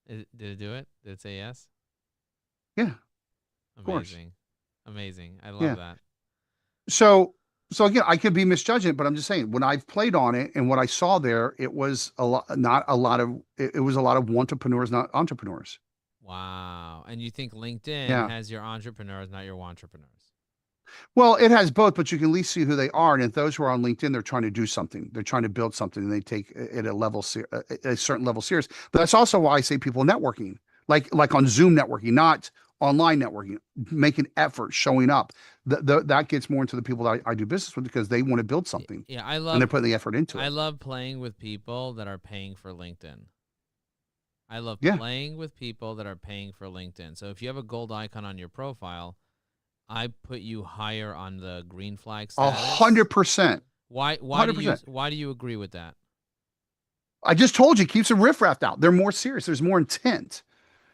Did it do it? Did it say yes? Yeah. Of course. Amazing. I love that. So So again, I could be misjudging it, but I'm just saying when I've played on it and what I saw there, it was a lot, not a lot of, it was a lot of entrepreneurs, not entrepreneurs. Wow. And you think LinkedIn Yeah. has your entrepreneurs, not your entrepreneurs? Well, it has both, but you can at least see who they are. And if those who are on LinkedIn, they're trying to do something, they're trying to build something, and they take it at a certain level serious. But that's also why I say people networking, like on Zoom networking, not online networking, make an effort showing up. That gets more into the people that I do business with because they want to build something. Yeah, I and love they're putting the effort into it. I love playing with people that are paying for LinkedIn. I love Yeah. playing with people that are paying for LinkedIn. So if you have a gold icon on your profile, I put you higher on the green flag status. 100%. Why 100%. do you agree with that? I just told you, keeps the riffraff out. They're more serious. There's more intent.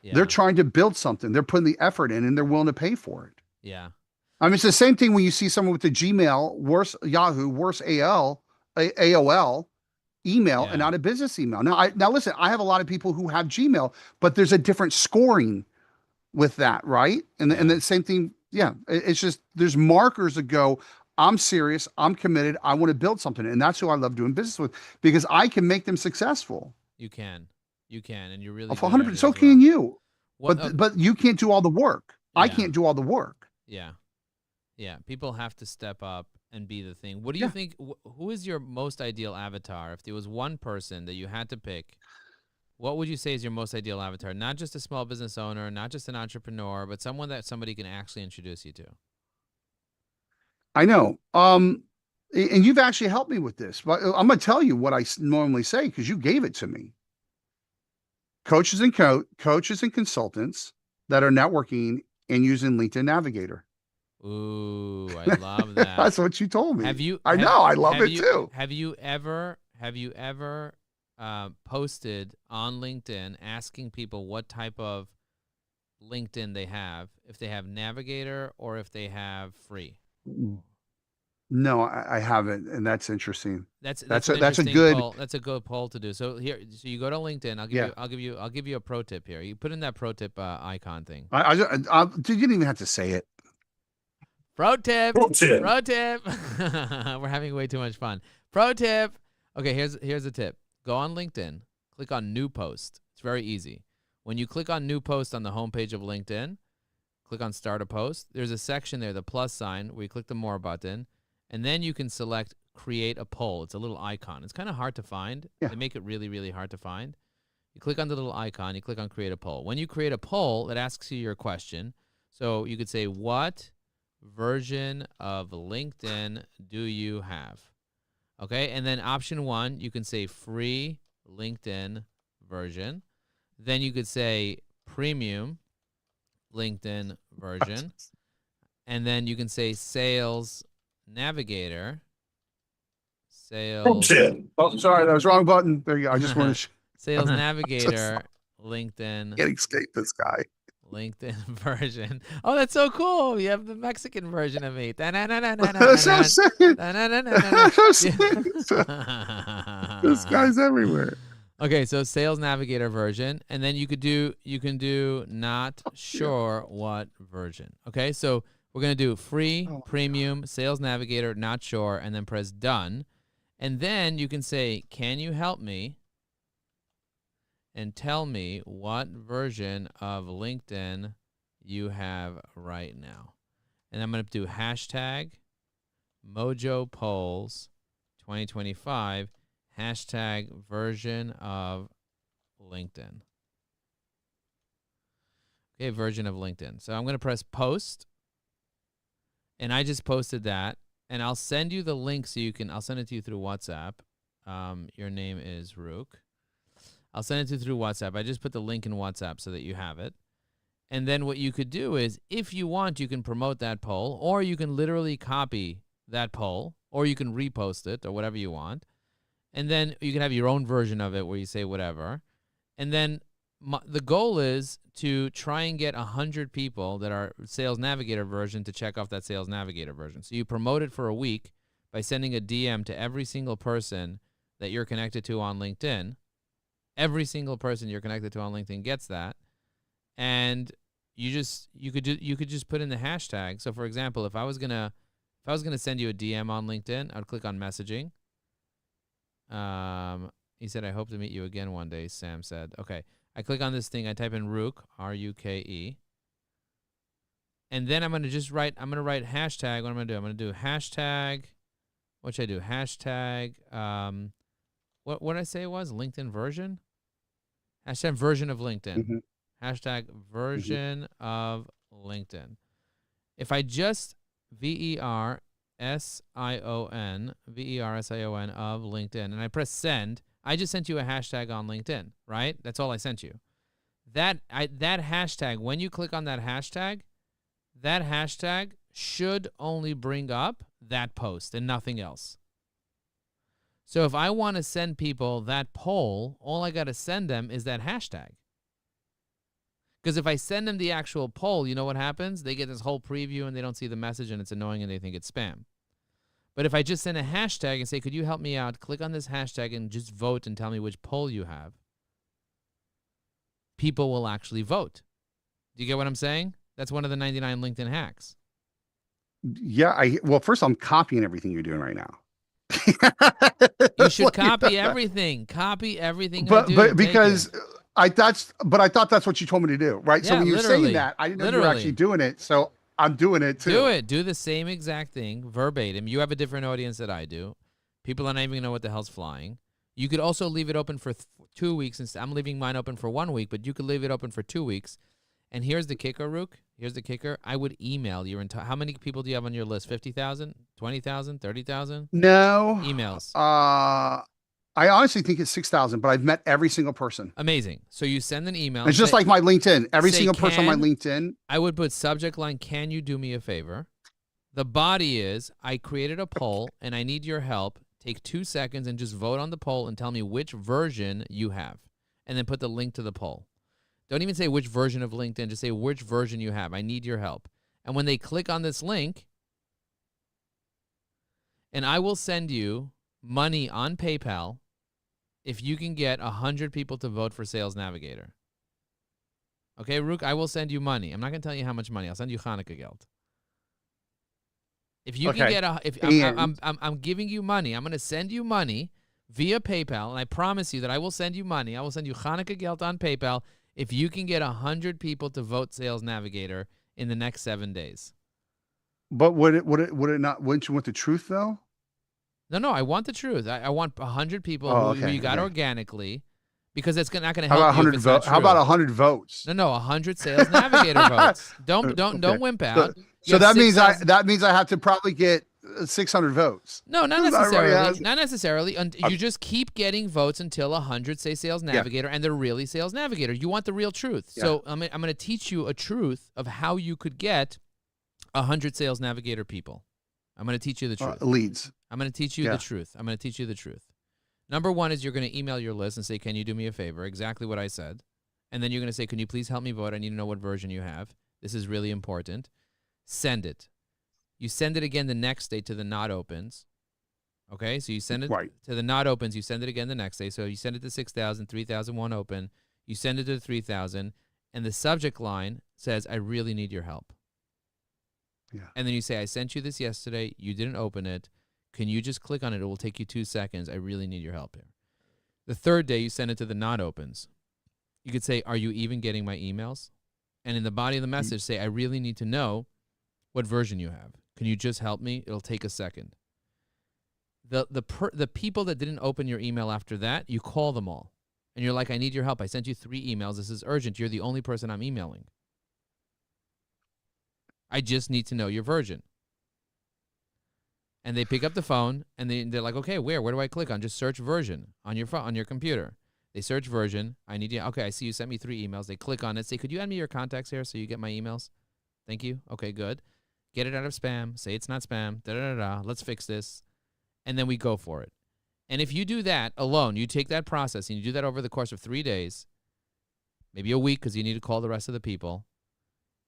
Yeah. They're trying to build something. They're putting the effort in, and they're willing to pay for it. Yeah. I mean, it's the same thing when you see someone with the Gmail, worse Yahoo, worse AOL email, Yeah. and not a business email. Now listen, I have a lot of people who have Gmail, but there's a different scoring with that, right? And Yeah. and the same thing, yeah. It's just there's markers that go, I'm serious, I'm committed, I want to build something, and that's who I love doing business with because I can make them successful. You can, and you're really Of good at 100%. it So as can well. you, What? but you can't do all the work. I Yeah. can't do all the work. Yeah. Yeah. People have to step up and be the thing. What do you Yeah. think? Who is your most ideal avatar? If there was one person that you had to pick, what would you say is your most ideal avatar? Not just a small business owner, not just an entrepreneur, but someone that somebody can actually introduce you to. I know. And you've actually helped me with this, but I'm going to tell you what I normally say because you gave it to me. Coaches and consultants that are networking and using LinkedIn Navigator. Ooh, I love that. That's what you told me. I know. I love it too. Have you ever posted on LinkedIn asking people what type of LinkedIn they have, if they have Navigator or if they have free? No, I haven't, and that's interesting. That's a interesting good poll. That's a good poll to do. So you go to LinkedIn. I'll give you a pro tip here. You put in that pro tip icon thing. Dude, you didn't even have to say it. Pro tip. Pro tip. Pro tip. We're having way too much fun. Pro tip. Okay, here's a tip. Go on LinkedIn. Click on New Post. It's very easy. When you click on New Post on the homepage of LinkedIn, click on Start a Post. There's a section there, the plus sign, where you click the More button, and then you can select Create a Poll. It's a little icon. It's kind of hard to find. Yeah. They make it really, really hard to find. You click on the little icon. You click on Create a Poll. When you create a poll, it asks you your question. So you could say, what version of LinkedIn do you have? Okay, and then option 1, you can say free LinkedIn version. Then you could say premium LinkedIn version. And then you can say sales navigator. Sales. Oh, sorry, that was the wrong button. There you go. I just want to. Sales navigator LinkedIn. Can't escape this guy. LinkedIn version. Oh, that's so cool. You have the Mexican version of me. That's what I'm saying. This guy's everywhere. Okay, so sales navigator version, and then you can do not sure what version. Okay, so we're gonna do free, premium, sales navigator, not sure, and then press done. And then you can say, can you help me? And tell me what version of LinkedIn you have right now. And I'm going to do hashtag Mojo Polls 2025, hashtag version of LinkedIn. Okay, version of LinkedIn. So I'm going to press post. And I just posted that. And I'll send you the link so you can, I'll send it to you through WhatsApp. Your name is Ruke. I'll send it to you through WhatsApp. I just put the link in WhatsApp so that you have it. And then what you could do is, if you want, you can promote that poll, or you can literally copy that poll, or you can repost it, or whatever you want. And then you can have your own version of it where you say whatever. And then the goal is to try and get 100 people that are Sales Navigator version to check off that Sales Navigator version. So you promote it for a week by sending a DM to every single person that you're connected to on LinkedIn. Every single person you're connected to on LinkedIn gets that, and you could just put in the hashtag. So, for example, if I was gonna If I was going to send you a DM on LinkedIn, I would click on messaging. He said, I hope to meet you again one day, Sam said. Okay. I click on this thing. I type in Ruke, R-U-K-E. And then I'm going to just write, I'm going to write hashtag. What I'm going to do? I'm going to do hashtag. What should I do? Hashtag, what did I say it was? LinkedIn version? Hashtag version of LinkedIn. Mm-hmm. Hashtag version of LinkedIn. If I just VERSION of LinkedIn, and I press send, I just sent you a hashtag on LinkedIn, right? That's all I sent you. That hashtag, when you click on that hashtag should only bring up that post and nothing else. So if I want to send people that poll, all I got to send them is that hashtag. Because if I send them the actual poll, you know what happens? They get this whole preview and they don't see the message and it's annoying and they think it's spam. But if I just send a hashtag and say, could you help me out? Click on this hashtag and just vote and tell me which poll you have. People will actually vote. Do you get what I'm saying? That's one of the 99 LinkedIn hacks. Yeah. Well, first I'm copying everything you're doing right now. You should copy everything. Copy everything. But because I thought that's what you told me to do, right? Yeah, so when you were literally. saying that, I didn't know you were actually doing it. So I'm doing it too. Do it. Do the same exact thing verbatim. You have a different audience that I do. People are not even gonna know what the hell's flying. You could also leave it open for 2 weeks. I'm leaving mine open for 1 week, but you could leave it open for 2 weeks. And here's the kicker, Ruke. Here's the kicker. I would email your entire. How many people do you have on your list? 50,000, 20,000, 30,000? No. Emails. I honestly think it's 6,000, but I've met every single person. Amazing. So you send an email. It's just like my LinkedIn. Every say, single person on my LinkedIn. I would put subject line, can you do me a favor? The body is, I created a poll and I need your help. Take 2 seconds and just vote on the poll and tell me which version you have. And then put the link to the poll. Don't even say which version of LinkedIn. Just say which version you have. I need your help. And when they click on this link, and I will send you money on PayPal if you can get 100 people to vote for Sales Navigator. Okay, Ruke, I will send you money. I'm not going to tell you how much money. I'll send you Hanukkah geld. If you can get I'm giving you money. I'm going to send you money via PayPal, and I promise you that I will send you money. I will send you Hanukkah geld on PayPal if you can get 100 people to vote Sales Navigator in the next 7 days. But would it not? Wouldn't you want the truth though? No, I want the truth. I want 100 people who you got organically, because it's not going to help. How about 100 votes? How about 100 votes? No, 100 Sales Navigator votes. Don't wimp out. So that means I have to probably get 600 votes. No, not necessarily. Not necessarily. You just keep getting votes until 100 say Sales Navigator, and they're really Sales Navigator. You want the real truth. Yeah. So I'm going to teach you a truth of how you could get 100 Sales Navigator people. I'm going to teach you the truth. Leads. I'm going to teach you the truth. I'm going to teach you the truth. Number one is you're going to email your list and say, can you do me a favor? Exactly what I said. And then you're going to say, can you please help me vote? I need to know what version you have. This is really important. Send it. You send it again the next day to the not opens. Okay, so you send it to the not opens. You send it again the next day. So you send it to 6,000, 3,001 open. You send it to 3,000. And the subject line says, I really need your help. Yeah. And then you say, I sent you this yesterday. You didn't open it. Can you just click on it? It will take you 2 seconds. I really need your help here. The third day, you send it to the not opens. You could say, are you even getting my emails? And in the body of the message, say, I really need to know what version you have. Can you just help me? It'll take a second. The people that didn't open your email after that, you call them all. And you're like, I need your help. I sent you 3 emails. This is urgent. You're the only person I'm emailing. I just need to know your version. And they pick up the phone, and they're like, okay, where do I click on? Just search version on your phone, on your computer. They search version. I need you. Okay, I see you sent me 3 emails. They click on it. Say, could you add me your contacts here so you get my emails? Thank you. Okay, good. Get it out of spam. Say it's not spam. Da-da-da-da. Let's fix this. And then we go for it. And if you do that alone, you take that process and you do that over the course of 3 days, maybe a week because you need to call the rest of the people,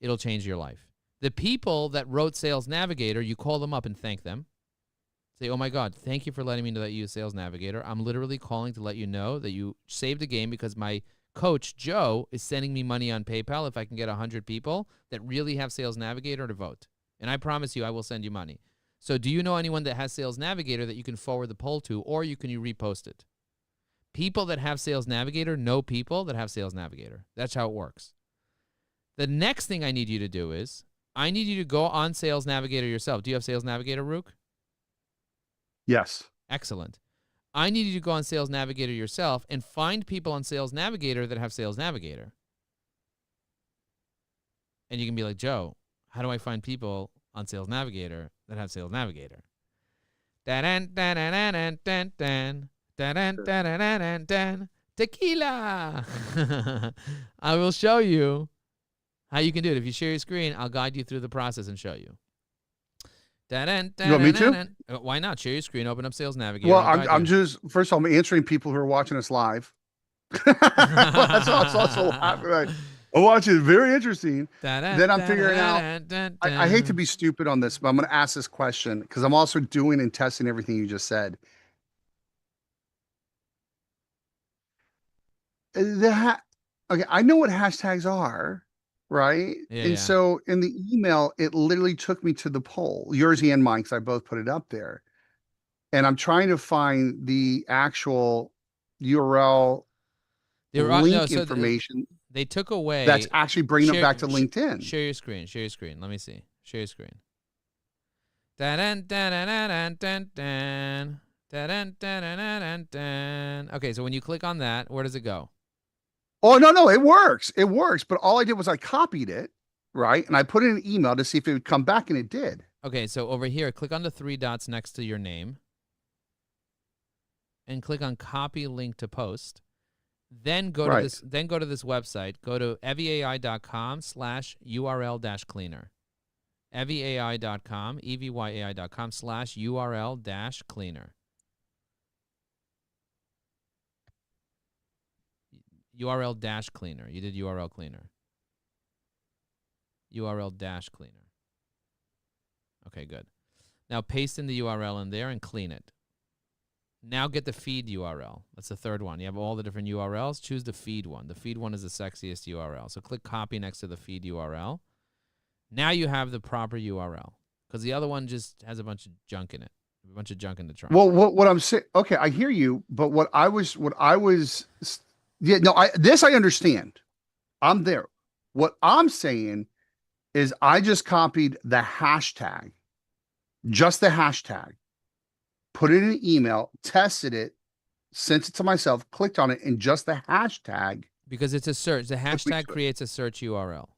it'll change your life. The people that wrote Sales Navigator, you call them up and thank them. Say, oh my God, thank you for letting me know that you use Sales Navigator. I'm literally calling to let you know that you saved a game because my coach, Joe, is sending me money on PayPal if I can get 100 people that really have Sales Navigator to vote. And I promise you I will send you money. So do you know anyone that has Sales Navigator that you can forward the poll to, or you repost it? People that have Sales Navigator know people that have Sales Navigator. That's how it works. The next thing I need you to do is I need you to go on Sales Navigator yourself. Do you have Sales Navigator, Ruke? Yes. Excellent. I need you to go on Sales Navigator yourself and find people on Sales Navigator that have Sales Navigator. And you can be like, Joe, how do I find people on Sales Navigator that have Sales Navigator? Tequila. I will show you how you can do it. If you share your screen, I'll guide you through the process and show you. You want me to? Why not? Share your screen, open up Sales Navigator. Well, I'm just, first of all, I'm answering people who are watching us live. That's also right. I'm watching. Very interesting. Then I'm figuring out. I hate to be stupid on this, but I'm going to ask this question because I'm also doing and testing everything you just said. Okay, I know what hashtags are, right? And so in the email, it literally took me to the poll, yours and mine, because I both put it up there. And I'm trying to find the actual URL link information. They took away. That's actually bringing it back to LinkedIn. Share your screen. Share your screen. Let me see. Share your screen. Okay, so when you click on that, where does it go? Oh, no, it works. It works. But all I did was I copied it, right? And I put it in an email to see if it would come back, and it did. Okay, so over here, click on the 3 dots next to your name. And click on copy link to post. Then go to this. Then go to this website. Go to evyai.com/URL-cleaner. evyai.com, evyai.com/URL-cleaner. URL-cleaner. You did URL cleaner. URL-cleaner. Okay, good. Now paste in the URL in there and clean it. Now get the feed URL. That's the third one. You have all the different URLs. Choose the feed one. The feed one is the sexiest URL. So click copy next to the feed URL. Now you have the proper URL because the other one just has a bunch of junk in it. A bunch of junk in the trunk. Well, what I'm saying, okay, I hear you, but this I understand. I'm there. What I'm saying is I just copied the hashtag, just the hashtag, put it in an email, tested it, sent it to myself, clicked on it, and just the hashtag. Because it's a search. The hashtag creates a search URL.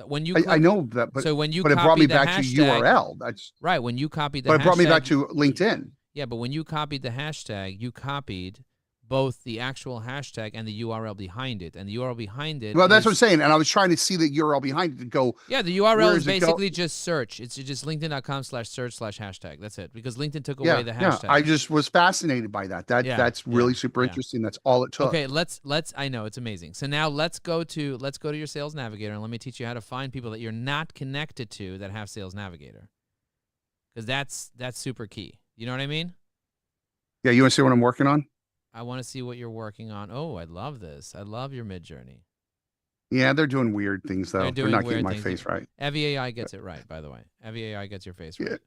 When you I know that, but, so when you but it brought me back hashtag, to URL. That's right. When you copied the but hashtag, it brought me back to LinkedIn. Yeah, but when you copied the hashtag, you copied both the actual hashtag and the URL behind it. And the URL behind it. Well, that's what I'm saying. And I was trying to see the URL behind it to go. Yeah, the URL is basically just search. It's just linkedin.com/search/hashtag. That's it. Because LinkedIn took away the hashtag. Yeah, I just was fascinated by that. That's really super interesting. That's all it took. Okay, let's I know it's amazing. So now let's go to your Sales Navigator and let me teach you how to find people that you're not connected to that have Sales Navigator. Because that's super key. You know what I mean? Yeah, you want to see what I'm working on? I want to see what you're working on. Oh, I love this. I love your Midjourney. Yeah, they're doing weird things, though. They're not getting my face right. EvyAI gets it right, by the way. EvyAI gets your face right.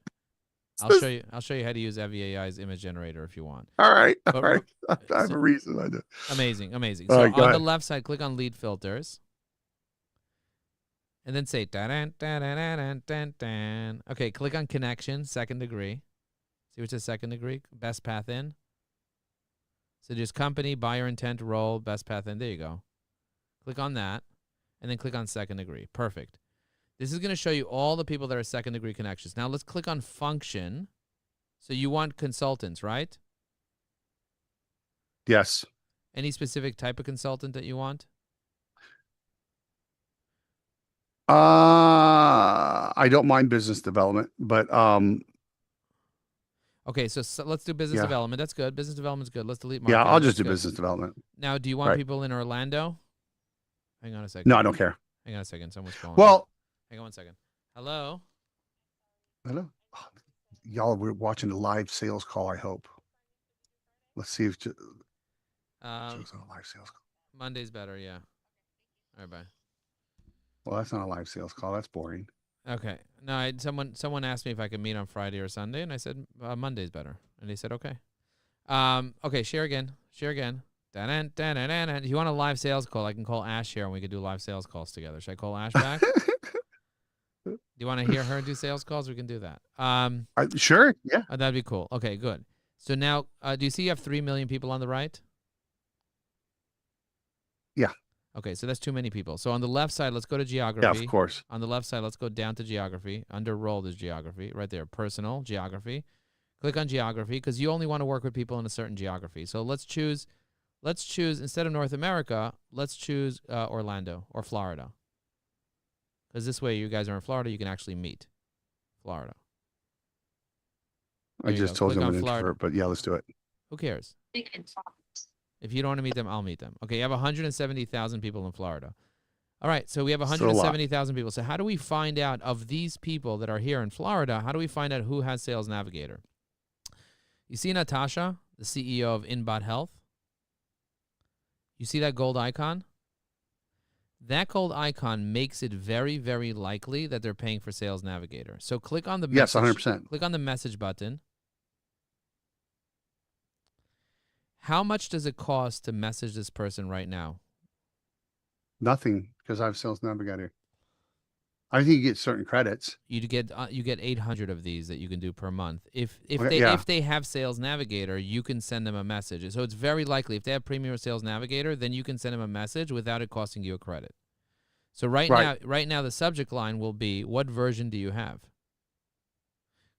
I'll show you how to use EvyAI's image generator if you want. All right. I have a reason. I do. Amazing. So on the left side, click on lead filters. And then say, okay, click on connection, second degree. See what says second degree? Best path in. So just company, buyer intent, role, best path in. There you go. Click on that, and then click on second degree. Perfect. This is going to show you all the people that are second degree connections. Now let's click on function. So you want consultants, right? Yes. Any specific type of consultant that you want? I don't mind business development, but okay, so let's do business development. That's good. Business development's good. Let's delete marketing. Yeah, I'll just do business development. Now, do you want people in Orlando? Hang on a second. No, I don't care. Hang on a second. Someone's calling. Well, hang on one second. Hello? Hello? Oh, y'all were watching a live sales call, I hope. Let's see if Joe's on a live sales call. Monday's better, yeah. All right, bye. Well, that's not a live sales call. That's boring. Okay. No, someone asked me if I could meet on Friday or Sunday, and I said Monday's better, and they said okay. Okay, share again. Share again. If you want a live sales call, I can call Ash here, and we could do live sales calls together. Should I call Ash back? Do you want to hear her do sales calls? We can do that. Sure. Yeah. That'd be cool. Okay, good. So now, do you see you have 3 million people on the right? Yeah. Okay, so that's too many people. So on the left side, let's go to geography. Yeah, of course. On the left side, let's go down to geography. Under role, there's geography. Right there, personal, geography. Click on geography because you only want to work with people in a certain geography. So let's choose, instead of North America, let's choose Orlando or Florida. Because this way you guys are in Florida, you can actually meet Florida. I just told you I'm an introvert, but yeah, let's do it. Who cares? If you don't want to meet them, I'll meet them. Okay, you have 170,000 people in Florida. All right, so we have 170,000 people. So how do we find out of these people that are here in Florida, how do we find out who has Sales Navigator? You see Natasha, the CEO of InBot Health? You see that gold icon? That gold icon makes it very, very likely that they're paying for Sales Navigator. So click on the yes, message, 100%. Click on the message button. How much does it cost to message this person right now? Nothing, because I have Sales Navigator. I think you get certain credits. You get 800 of these that you can do per month. If they have Sales Navigator, you can send them a message. So it's very likely if they have Premium Sales Navigator, then you can send them a message without it costing you a credit. So right now the subject line will be, what version do you have?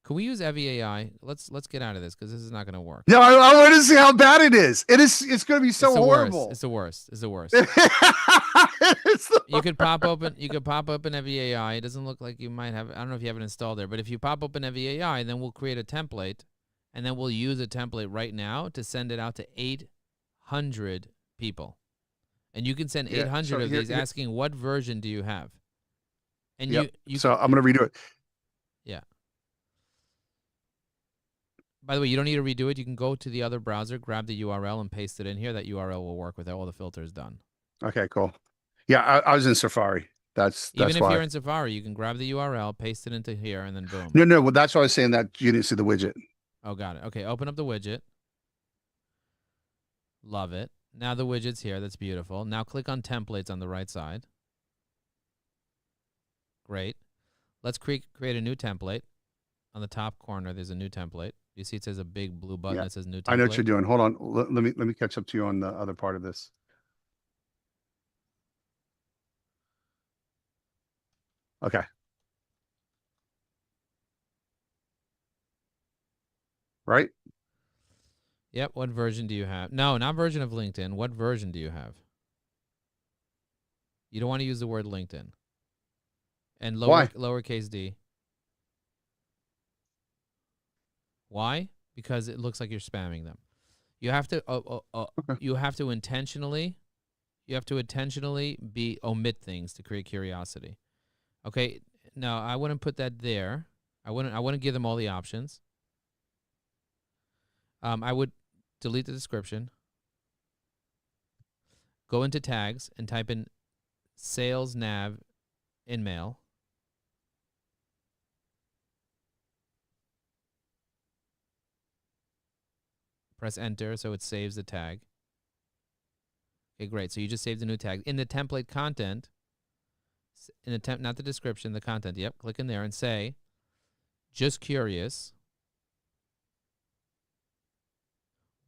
Can we use Evie AI? Let's get out of this because this is not going to work. No, I want to see how bad it is. It's going to be so horrible. It's the worst. It's the worst. It's the You could pop open Evie AI. It doesn't look like you might have. I don't know if you have it installed there, but if you pop open Evie AI, then we'll create a template, and then we'll use a template right now to send it out to 800 people, and you can send 800 of these asking what version do you have, and so I'm going to redo it. Yeah. By the way, you don't need to redo it. You can go to the other browser, grab the URL, and paste it in here. That URL will work with all the filters done. Okay, cool. Yeah, I was in Safari. That's Even if why. you're in Safari, you can grab the URL, paste it into here, and then boom. No. Well, that's why I was saying that you didn't see the widget. Oh, got it. Okay, open up the widget. Love it. Now the widget's here. That's beautiful. Now click on templates on the right side. Great. Let's create a new template. On the top corner, there's a new template. You see it says a big blue button that says new template. I know what you're doing. Hold on. Let me catch up to you on the other part of this. Okay. Right? Yep. What version do you have? No, not version of LinkedIn. What version do you have? You don't want to use the word LinkedIn. And lowercase d. Why? Because it looks like you're spamming them. You have to you have to intentionally omit things to create curiosity. Okay? No, I wouldn't put that there. I wouldn't give them all the options. I would delete the description. Go into tags and type in sales nav InMail. Press enter so it saves the tag. Okay, great. So you just saved a new tag. In the template content, not the description, the content. Yep, click in there and say, just curious,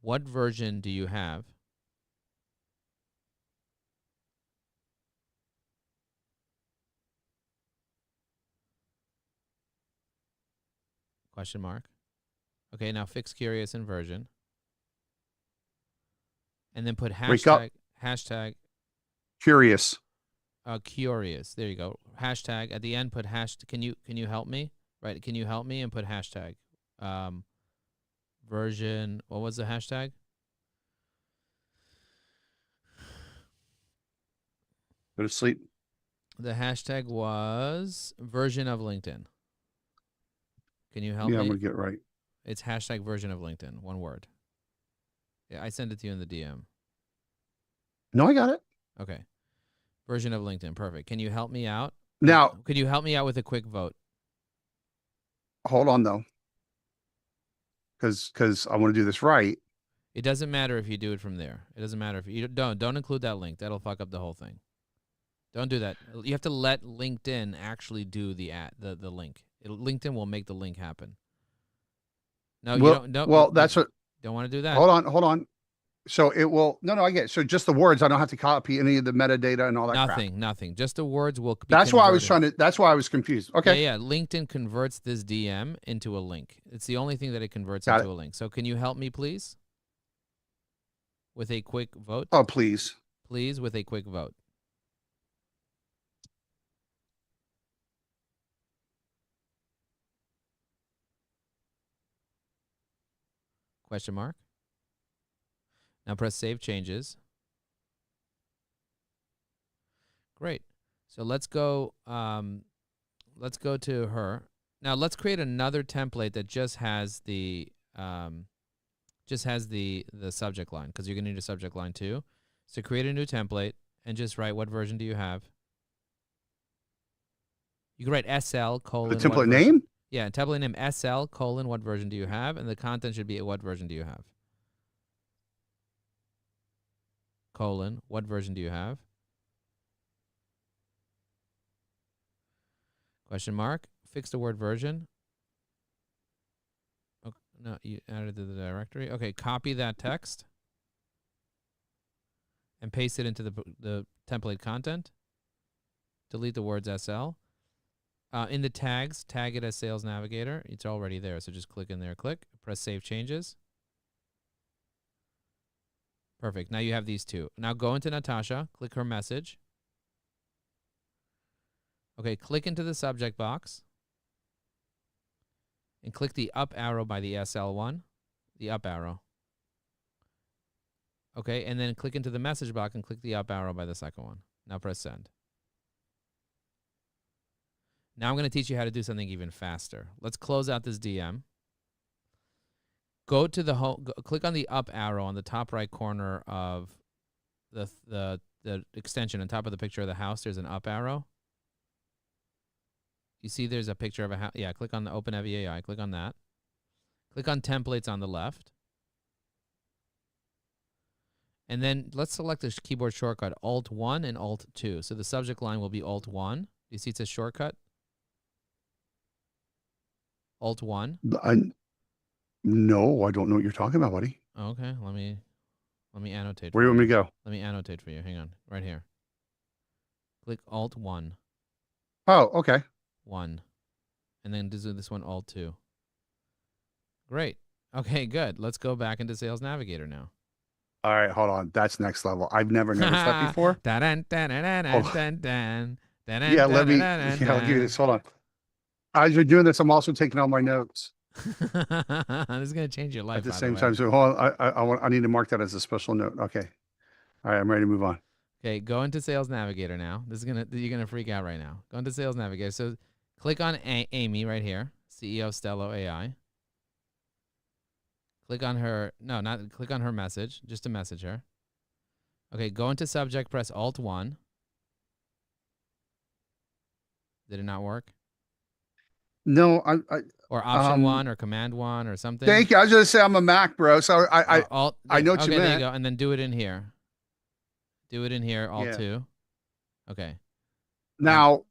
what version do you have? Question mark. Okay, now fix curious in version. And then put hashtag curious. Curious. There you go. Hashtag at the end. Put Can you help me? Right. Can you help me? And put hashtag. Version. What was the hashtag? Go to sleep. The hashtag was version of LinkedIn. Can you help me? Yeah, I'm gonna get it right. It's hashtag version of LinkedIn. One word. Yeah, I sent it to you in the DM. No, I got it. Okay. Version of LinkedIn. Perfect. Can you help me out? Now, could you help me out with a quick vote? hold on though, because I want to do this right. It doesn't matter if you do it from there. It doesn't matter if you don't include that link. That'll fuck up the whole thing. Don't do that. You have to let LinkedIn actually do the link. LinkedIn will make the link happen. No, you don't. No, Well, that's what. Don't want to do that. Hold on. So it will. No, I get it. So just the words. I don't have to copy any of the metadata and all that. Nothing. Just the words will. That's why I was trying to. That's why I was confused. Okay. Yeah. LinkedIn converts this DM into a link. It's the only thing that it converts into a link. So can you help me, please, with a quick vote? Oh, please. Please, with a quick vote. Question mark. Now press Save Changes. Great. So let's go to her. Now let's create another template that just has the subject line, because you're going to need a subject line too. So create a new template and just write, what version do you have? You can write SL colon. The template name? Yeah, template name SL colon, what version do you have? And the content should be, what version do you have? Colon, what version do you have? Question mark. Fix the word version. Oh, no, you added to the directory. Okay, copy that text and paste it into the template content. Delete the words SL. In the tags, tag it as Sales Navigator. It's already there, so just click in there, press Save Changes. Perfect. Now you have these two. Now go into Natasha, click her message. Okay, click into the subject box and click the up arrow by the SL one, the up arrow. Okay, and then click into the message box and click the up arrow by the second one. Now press Send. Now I'm going to teach you how to do something even faster. Let's close out this DM. Go to the home. Click on the up arrow on the top right corner of the extension on top of the picture of the house. There's an up arrow. You see there's a picture of a house. Yeah, click on the Open AI. Click on that. Click on Templates on the left. And then let's select the keyboard shortcut Alt-1 and Alt-2. So the subject line will be Alt-1. You see it says shortcut? Alt-1. No, I don't know what you're talking about, buddy. Okay, let me annotate. Where do you want me to go? Let me annotate for you. Hang on, right here. Click Alt-1. Oh, okay. 1, and then do this one Alt-2. Great. Okay, good. Let's go back into Sales Navigator now. All right, hold on. That's next level. I've never noticed that before. Yeah, I'll give you this. Hold on. As you're doing this, I'm also taking all my notes. This is gonna change your life At the same time. So hold on. I need to mark that as a special note. Okay. All right, I'm ready to move on. Okay, go into Sales Navigator now. You're gonna freak out right now. Go into Sales Navigator. So click on Amy right here, CEO Stello AI. Click on her. No, not click on her message. Just to message her. Okay, go into subject. Press Alt-1. Did it not work? No, Or Option 1 or Command 1 or something. Thank you. I was going to say I'm a Mac, bro. So I know what you meant. There you go. And then do it in here. Do it in here, Alt-2. Okay. Now,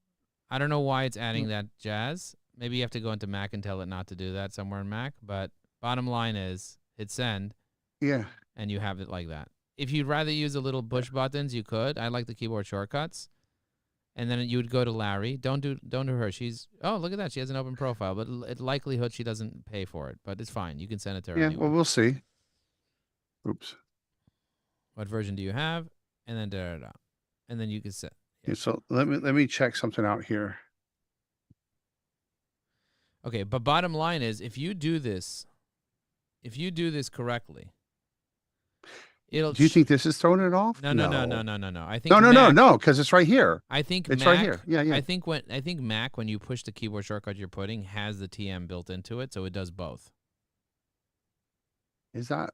I don't know why it's adding that jazz. Maybe you have to go into Mac and tell it not to do that somewhere in Mac. But bottom line is, hit send. Yeah. And you have it like that. If you'd rather use the little push buttons, you could. I like the keyboard shortcuts. And then you would go to Larry. Don't do her. Look at that. She has an open profile, but likelihood she doesn't pay for it. But it's fine. You can send it to her. Yeah. Anyway. Well, we'll see. Oops. What version do you have? And then and then you can set. Yeah, so let me check something out here. Okay, but bottom line is, if you do this correctly, it'll. Do you think this is throwing it off? No. I think no, because it's right here. I think it's Mac, right here. Yeah. I think Mac, when you push the keyboard shortcut you're putting, has the TM built into it, so it does both. Is that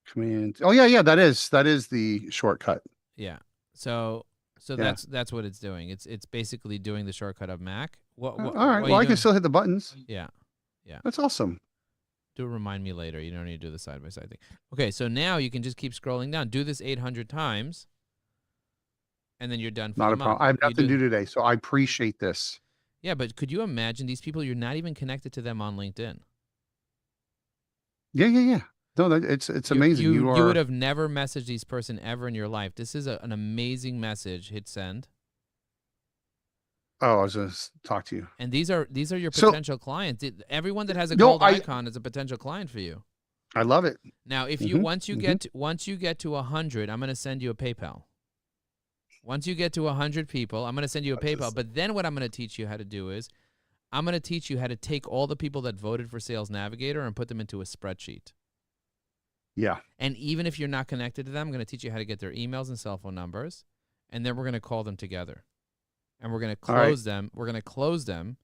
command? Oh yeah, that is the shortcut. Yeah. So So Yeah. that's what it's doing. It's basically doing the shortcut of Mac. What All right. what are Well, you I can doing? still hit the buttons. Yeah. That's awesome. Do remind me later. You don't need to do the side by side thing. Okay, so now you can just keep scrolling down. Do this 800 times, and then you're done for Not the a month. problem. I have You nothing to do today, so I appreciate this. Yeah, but could you imagine these people? You're not even connected to them on LinkedIn. Yeah. No, it's amazing. You are. would have never messaged this person ever in your life. This is an amazing message. Hit send. Oh, I was going to talk to you. And these are your So- potential clients. Everyone that has a No, gold I- icon is a potential client for you. I love it. Now, if you once you get to 100, I'm going to send you a PayPal. Once you get to 100 people, I'm going to send you a PayPal. But then what I'm going to teach you how to do is I'm going to teach you how to take all the people that voted for Sales Navigator and put them into a spreadsheet. Yeah. And even if you're not connected to them, I'm going to teach you how to get their emails and cell phone numbers, and then we're going to call them together. And we're going to close them. We're going to close them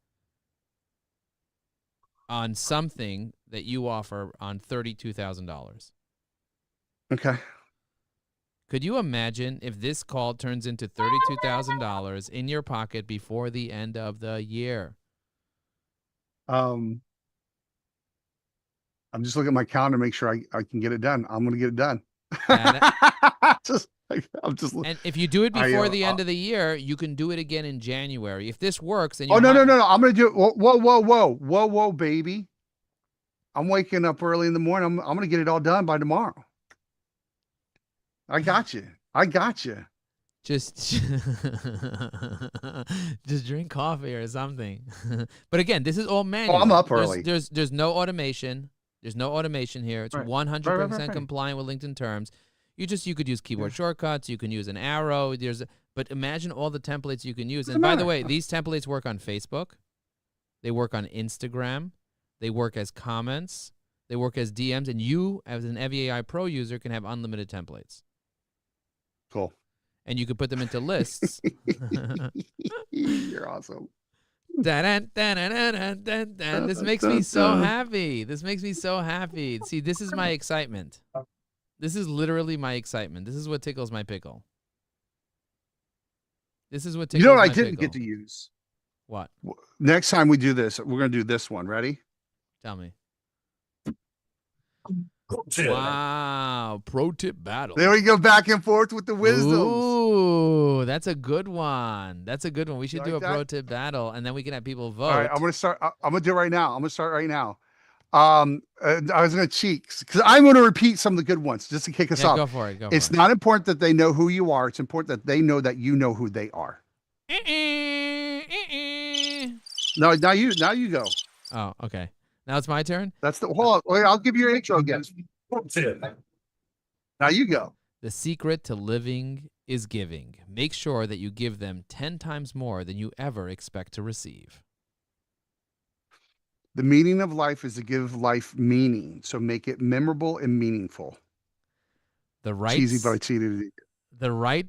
on something that you offer on $32,000. Okay. Could you imagine if this call turns into $32,000 in your pocket before the end of the year? I'm just looking at my calendar to make sure I can get it done. I'm going to get it done. I'm just. And if you do it before the end of the year, you can do it again in January. If this works, then you no. I'm going to do it. Whoa, baby. I'm waking up early in the morning. I'm going to get it all done by tomorrow. I got you. Just drink coffee or something. But again, this is all manual. I'm up early. There's no automation. There's no automation here. It's 100% compliant with LinkedIn terms. You could use keyboard shortcuts. You can use an arrow. But imagine all the templates you can use. And by the way, these templates work on Facebook. They work on Instagram. They work as comments. They work as DMs. And you, as an EVAI Pro user, can have unlimited templates. Cool. And you could put them into lists. You're awesome. This makes me so happy. See, this is my excitement. This is literally my excitement. This is what tickles my pickle. This is what tickles You know what my I didn't pickle. get to use? What? Next time we do this, we're going to do this one. Ready? Tell me. Wow. Pro tip battle. There we go, back and forth with the wisdoms. Ooh, that's a good one. We should do a like pro that? tip battle, and then we can have people vote. All right, I'm going to start. I'm going to do it right now. I was going to cheat because I'm going to repeat some of the good ones just to kick us off. Go for it. It's not important that they know who you are. It's important that they know that you know who they are. No, now you go. Oh, okay. Now it's my turn. Hold on. Wait, I'll give you your intro again. Now you go. The secret to living is giving. Make sure that you give them 10 times more than you ever expect to receive. The meaning of life is to give life meaning. So make it memorable and meaningful. The right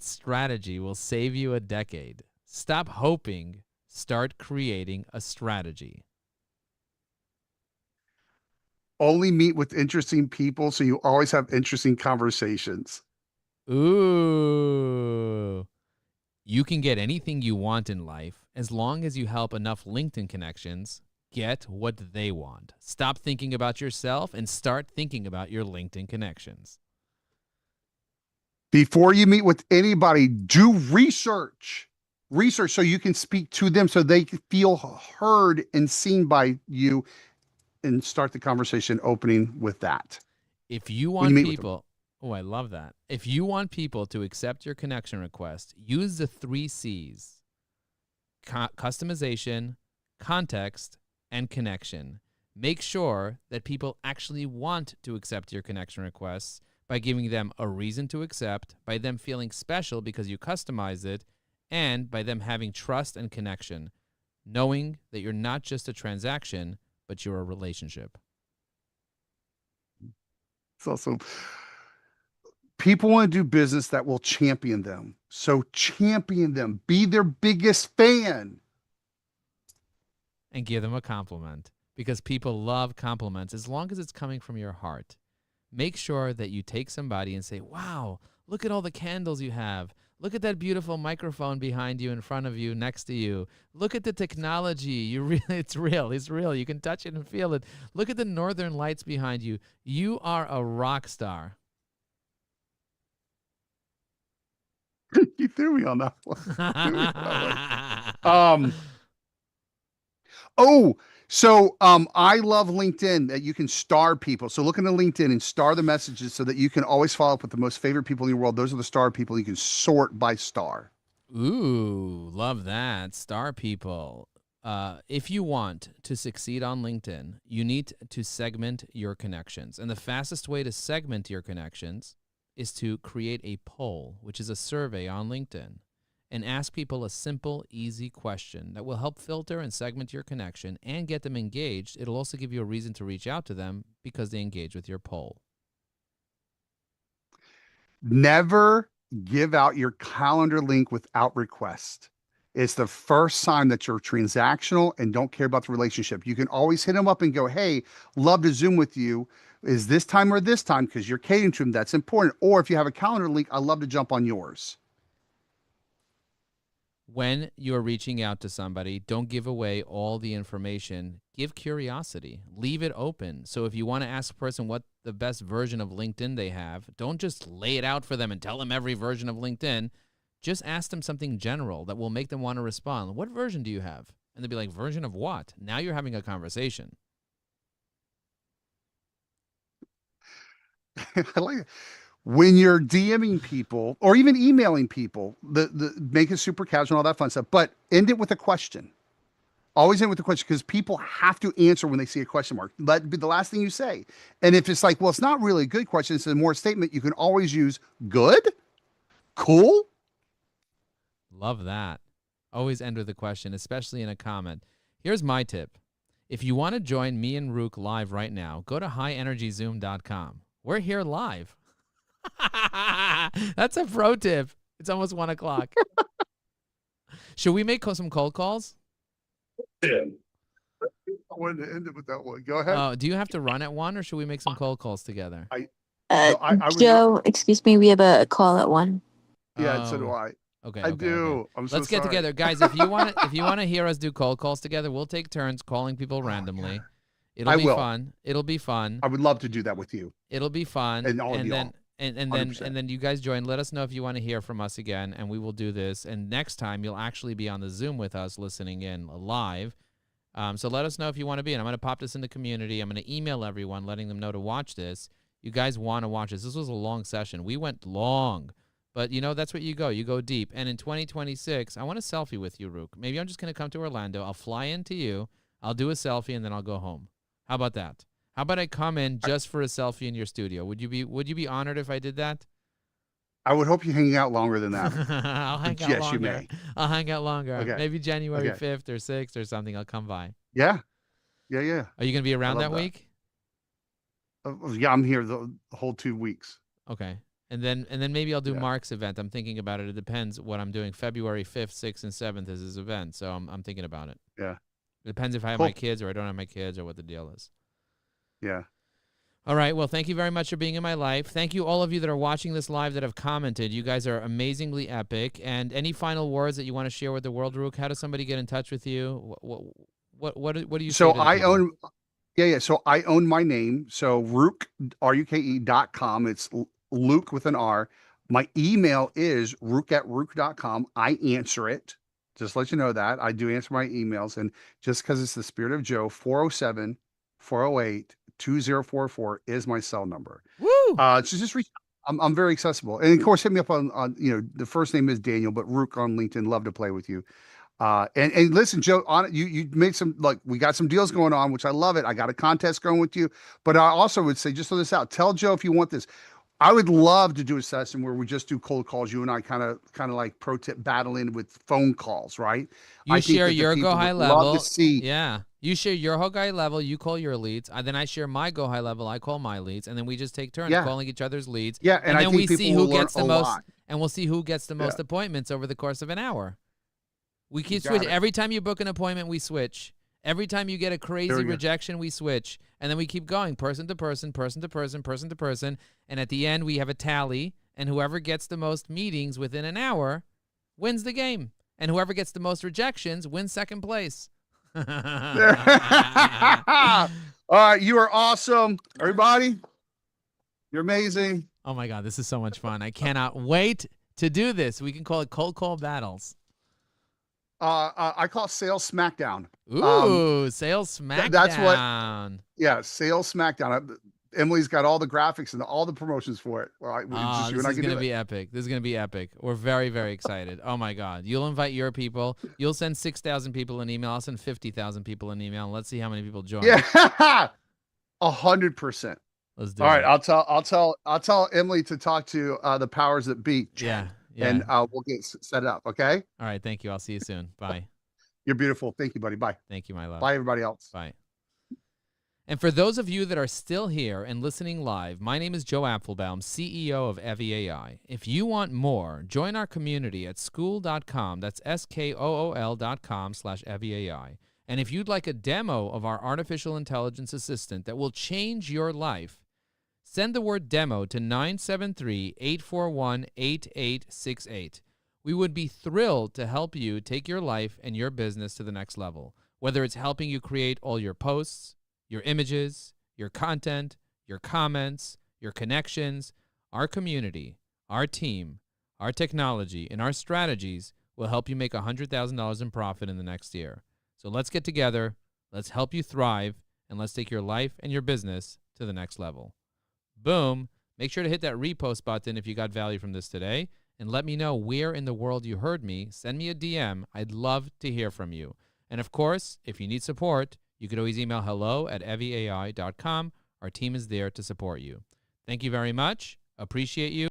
strategy will save you a decade. Stop hoping. Start creating a strategy. Only meet with interesting people so you always have interesting conversations. Ooh. You can get anything you want in life as long as you help enough LinkedIn connections get what they want. Stop thinking about yourself and start thinking about your LinkedIn connections. Before you meet with anybody, do research so you can speak to them so they feel heard and seen by you, and start the conversation opening with that. If you want people, I love that. If you want people to accept your connection request, use the 3 C's: customization, context, and connection. Make sure that people actually want to accept your connection requests by giving them a reason to accept, by them feeling special because you customized it, and by them having trust and connection, knowing that you're not just a transaction, but you're a relationship. It's also, people want to do business that will champion them. So champion them. Be their biggest fan. And give them a compliment, because people love compliments as long as it's coming from your heart. Make sure that you take somebody and say, wow, look at all the candles you have. Look at that beautiful microphone behind you, in front of you, next to you. Look at the technology. It's real. It's real. You can touch it and feel it. Look at the northern lights behind you. You are a rock star. You threw me on that one. I love LinkedIn that you can star people. So look into LinkedIn and star the messages so that you can always follow up with the most favorite people in your world. Those are the star people. You can sort by star. Ooh, love that. Star people. If you want to succeed on LinkedIn, you need to segment your connections. And the fastest way to segment your connections is to create a poll, which is a survey on LinkedIn, and ask people a simple, easy question that will help filter and segment your connection and get them engaged. It'll also give you a reason to reach out to them because they engage with your poll. Never give out your calendar link without request. It's the first sign that you're transactional and don't care about the relationship. You can always hit them up and go, hey, love to Zoom with you. Is this time or this time? Because you're catering to them. That's important. Or if you have a calendar link, I'd love to jump on yours. When you're reaching out to somebody, don't give away all the information. Give curiosity. Leave it open. So if you want to ask a person what the best version of LinkedIn they have, don't just lay it out for them and tell them every version of LinkedIn. Just ask them something general that will make them want to respond. What version do you have? And they'll be like, version of what? Now you're having a conversation. I like it. When you're DMing people or even emailing people, make it super casual and all that fun stuff, but end it with a question. Always end with a question because people have to answer when they see a question mark. Let be the last thing you say. And if it's like, well, it's not really a good question, it's a more statement, you can always use good, cool. Love that. Always end with a question, especially in a comment. Here's my tip. If you want to join me and Ruke live right now, go to highenergyzoom.com. We're here live. That's a pro tip. It's almost 1 o'clock. Should we make some cold calls? Yeah. I wanted to end it with that one. Go ahead. Do you have to run at 1 or should we make some cold calls together? Joe, excuse me, we have a call at 1. Yeah, so do I. Okay. I do. Okay. I'm so Let's get sorry. together, guys. If you want to hear us do cold calls together, we'll take turns calling people randomly. It'll be fun. It'll be fun. I would love to do that with you. It'll be fun. And all of y'all. And then you guys join. Let us know if you want to hear from us again, and we will do this. And next time you'll actually be on the Zoom with us, listening in live. So let us know if you want to be in. I'm going to pop this in the community. I'm going to email everyone, letting them know to watch this. You guys want to watch this. This was a long session. We went long, but that's what you go. You go deep. And in 2026, I want a selfie with you, Ruke. Maybe I'm just going to come to Orlando. I'll fly into you. I'll do a selfie, and then I'll go home. How about that? How about I come in just for a selfie in your studio? Would you be honored if I did that? I would hope you hang out longer than that. I'll hang out yes, longer. you may. I'll hang out longer. Okay. Maybe January 5th or 6th or something. I'll come by. Yeah. Are you going to be around that week? Yeah, I'm here the whole 2 weeks. Okay. And then maybe I'll do Mark's event. I'm thinking about it. It depends what I'm doing. February 5th, 6th, and 7th is his event. So I'm thinking about it. Yeah. It depends if I have my kids or I don't have my kids or what the deal is. Yeah. All right. Well, thank you very much for being in my life. Thank you, all of you that are watching this live that have commented. You guys are amazingly epic. And any final words that you want to share with the world, Ruke? How does somebody get in touch with you? What do you say So to the I people? own, So I own my name. So Ruke, RUKE.com. It's Luke with an R. My email is ruke@ruke.com. I answer it. Just let you know that. I do answer my emails. And just because it's the spirit of Joe, 407-408-2044 is my cell number. Woo! So just reach out. I'm very accessible. And of course, hit me up on the first name is Daniel, but Ruke on LinkedIn. Love to play with you. And listen, Joe, you made some, we got some deals going on, which I love it. I got a contest going with you, but I also would say, just throw this out, tell Joe if you want this. I would love to do a session where we just do cold calls. You and I kind of like pro tip battling with phone calls, right? You share your go high level. Love to see. Yeah. You share your go high level. You call your leads. Then I share my go high level. I call my leads. And then we just take turns calling each other's leads. Yeah. And then I think we see people who will gets the learn a most. lot. And we'll see who gets the most appointments over the course of an hour. We keep got switching. it. Every time you book an appointment, we switch. Every time you get a crazy rejection, we switch. And then we keep going, person to person, person to person, person to person. And at the end, we have a tally. and whoever gets the most meetings within an hour wins the game. And whoever gets the most rejections wins second place. All right, you are awesome. Everybody, you're amazing. Oh, my God, this is so much fun. I cannot wait to do this. We can call it Cold Call Battles. I call it Sales Smackdown. Ooh, Sales Smackdown. That's what. Yeah, Sales Smackdown. Emily's got all the graphics and all the promotions for it. Well, this is going to be epic. This is going to be epic. We're very, very excited. Oh, my God. You'll invite your people. You'll send 6,000 people an email. I'll send 50,000 people an email. And let's see how many people join. Yeah, 100%. Let's do all it. right, I'll tell Emily to talk to the powers that be. Yeah. And we'll get set up. Okay. All right. Thank you. I'll see you soon. Bye. You're beautiful. Thank you, buddy. Bye. Thank you, my love. Bye, everybody else. Bye. And for those of you that are still here and listening live, my name is Joe Apfelbaum, CEO of EviAI. If you want more, join our community at school.com. That's SKOOL.com/EviAI. And if you'd like a demo of our artificial intelligence assistant that will change your life, send the word demo to 973-841-8868. We would be thrilled to help you take your life and your business to the next level, whether it's helping you create all your posts, your images, your content, your comments, your connections. Our community, our team, our technology, and our strategies will help you make $100,000 in profit in the next year. So let's get together, let's help you thrive, and let's take your life and your business to the next level. Boom. Make sure to hit that repost button if you got value from this today, and let me know where in the world you heard me. Send me a DM. I'd love to hear from you. And of course, if you need support, you could always email hello@eviai.com. Our team is there to support you. Thank you very much. Appreciate you.